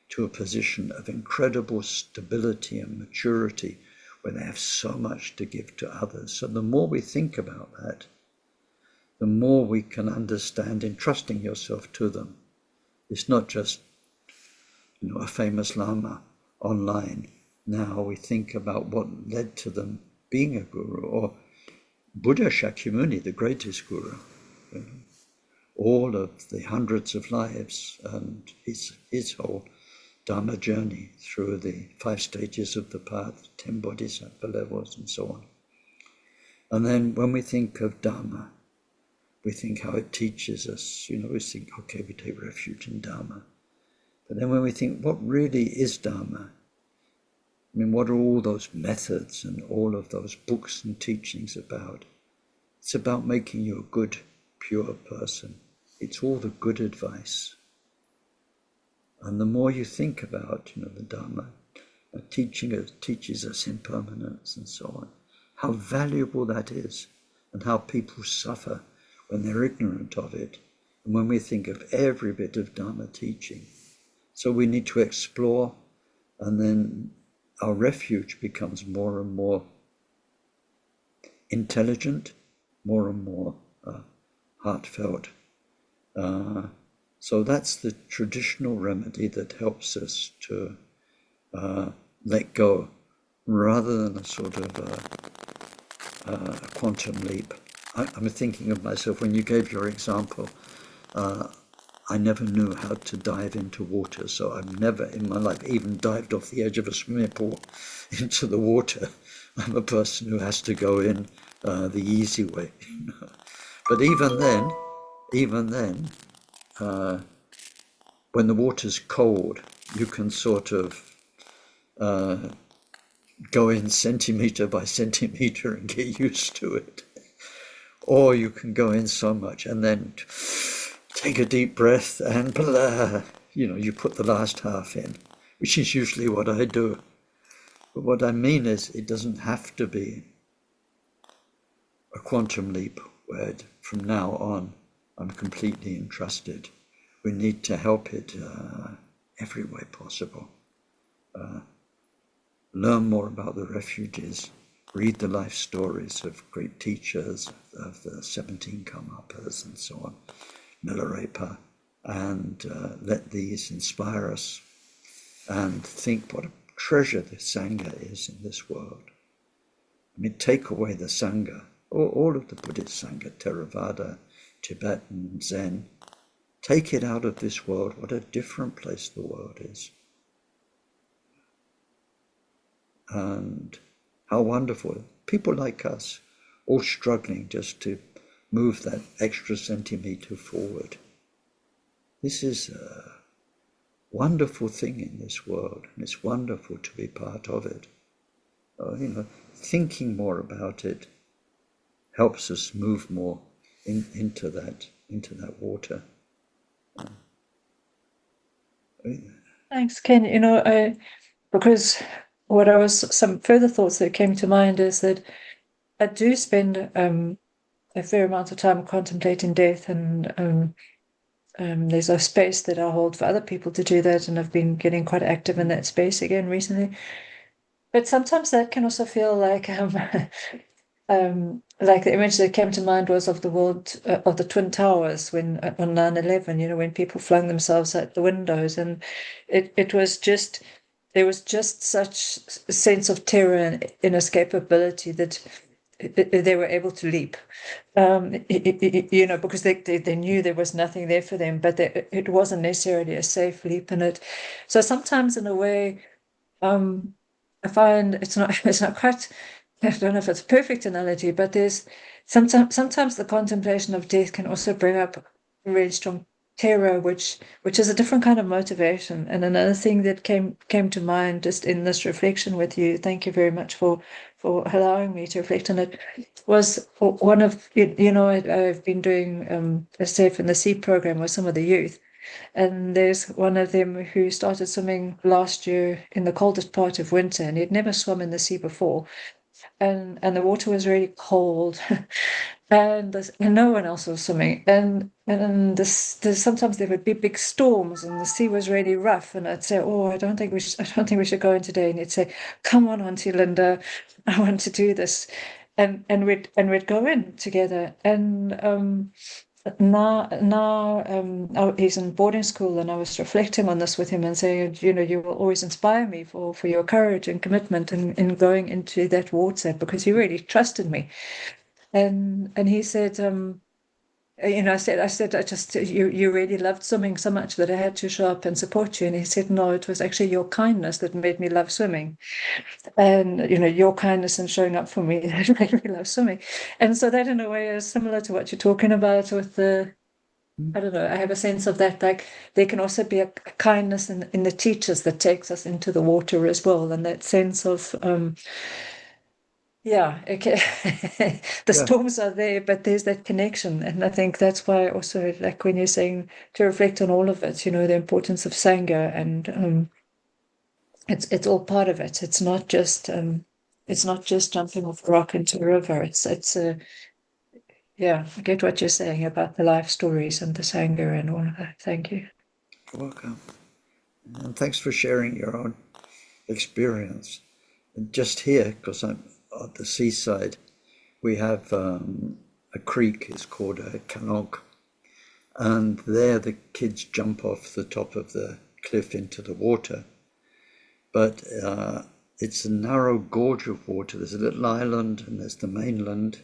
S1: to a position of incredible stability and maturity where they have so much to give to others. So the more we think about that, the more we can understand entrusting yourself to them. It's not just, a famous Lama online. Now we think about what led to them being a guru, or Buddha Shakyamuni, the greatest guru. All of the hundreds of lives and his whole Dharma journey through the 5 stages of the path, 10 bodhisattva levels, and so on. And then when we think of Dharma, we think how it teaches us. We think, okay, we take refuge in Dharma. But then when we think, what really is Dharma? What are all those methods and all of those books and teachings about? It's about making you a good, pure person. It's all the good advice. And the more you think about, the Dharma, teaches us impermanence and so on, how valuable that is, and how people suffer when they're ignorant of it, and when we think of every bit of Dharma teaching. So we need to explore, and then our refuge becomes more and more intelligent, more and more heartfelt. So that's the traditional remedy that helps us to let go, rather than a sort of a quantum leap. I'm thinking of myself, when you gave your example, I never knew how to dive into water, so I've never in my life even dived off the edge of a swimming pool into the water. I'm a person who has to go in the easy way. But even then, when the water's cold, you can sort of go in centimetre by centimetre and get used to it. Or you can go in so much and then take a deep breath and you put the last half in, which is usually what I do. But what I mean is, it doesn't have to be a quantum leap where from now on I'm completely entrusted. We need to help it every way possible. Learn more about the refuges, read the life stories of great teachers, of the 17 Karmapas and so on, Milarepa, and let these inspire us, and think what a treasure the Sangha is in this world. Take away the Sangha, all of the Buddhist Sangha, Theravada, Tibetan, Zen, take it out of this world, what a different place the world is. And how wonderful. People like us, all struggling just to move that extra centimetre forward. This is a wonderful thing in this world, and it's wonderful to be part of it. Thinking more about it helps us move more into that water.
S2: Thanks, Ken. Because some further thoughts that came to mind is that I do spend a fair amount of time contemplating death, and there's a space that I hold for other people to do that, and I've been getting quite active in that space again recently. But sometimes that can also feel like like the image that came to mind was of the world of the Twin Towers when on 9/11, when people flung themselves out the windows, and it was just there was just such a sense of terror and inescapability that they were able to leap, because they knew there was nothing there for them, but it wasn't necessarily a safe leap in it. So sometimes, in a way, I find it's not quite. I don't know if it's a perfect analogy, but there's sometimes the contemplation of death can also bring up really strong terror, which is a different kind of motivation. And another thing that came to mind just in this reflection with you, thank you very much for allowing me to reflect on it, was one of I've been doing a Safe in the Sea program with some of the youth. And there's one of them who started swimming last year in the coldest part of winter, and he'd never swum in the sea before. And the water was really cold, and no one else was swimming. And sometimes there would be big storms, and the sea was really rough. And I'd say, "Oh, I don't think we should go in today." And he'd say, "Come on, Auntie Linda, I want to do this." And we'd go in together. And now he's in boarding school, and I was reflecting on this with him and saying, you will always inspire me for your courage and commitment in going into that water, because he really trusted me. And he said, I said, you really loved swimming so much that I had to show up and support you. And he said, no, it was actually your kindness that made me love swimming. And, your kindness in showing up for me that made me love swimming. And so that, in a way, is similar to what you're talking about with I don't know, I have a sense of that, like there can also be a kindness in the teachers that takes us into the water as well. And that sense of, yeah, okay. The
S1: Yeah,
S2: storms are there, but there's that connection. And I think that's why also, like when you're saying to reflect on all of it, the importance of Sangha, and it's all part of it. It's not just jumping off a rock into a river. It's a Yeah, I get what you're saying about the life stories and the Sangha and all of that. Thank you.
S1: you're welcome. And thanks for sharing your own experience. And just here, because I'm at the seaside, we have a creek, it's called a canok, and there the kids jump off the top of the cliff into the water. But it's a narrow gorge of water. There's a little island and there's the mainland,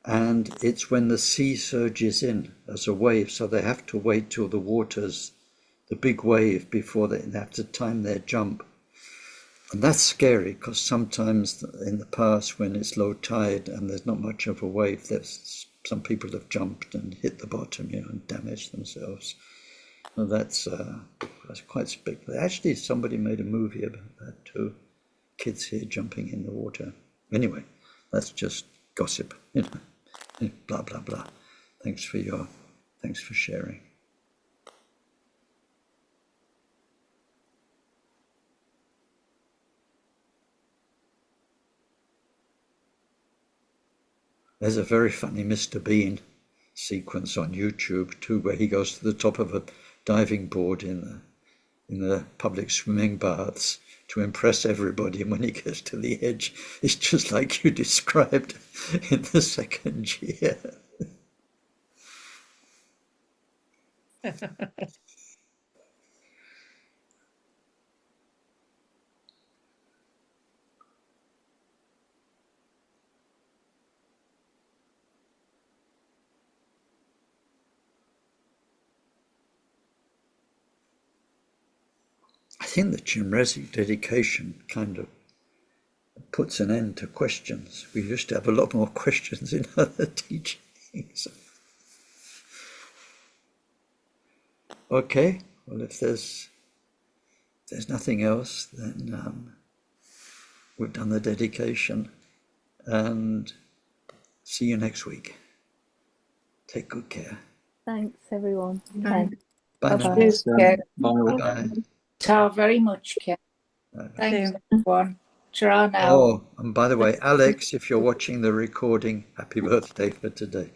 S1: and it's when the sea surges in as a wave, so they have to wait till the big wave, before they have to time their jump. And that's scary, because sometimes in the past, when it's low tide and there's not much of a wave, there's some people have jumped and hit the bottom, and damaged themselves. And that's quite spectacular. Actually, somebody made a movie about that too. Kids here jumping in the water. Anyway, that's just gossip, blah blah blah. Thanks for sharing. There's a very funny Mr. Bean sequence on YouTube too, where he goes to the top of a diving board in the public swimming baths to impress everybody, and when he gets to the edge, it's just like you described in the second year. I think the Chenrezlk dedication kind of puts an end to questions. We used to have a lot more questions in other teachings. Okay, well, if there's nothing else, then we've done the dedication, and see you next week. Take good care.
S3: Thanks, everyone.
S2: Bye.
S1: Bye now.
S3: Cheers, Ken.
S1: Bye.
S3: Ta very much, Ken. Thanks, everyone. Ta now.
S1: Oh, and by the way, Alex, if you're watching the recording, happy birthday for today.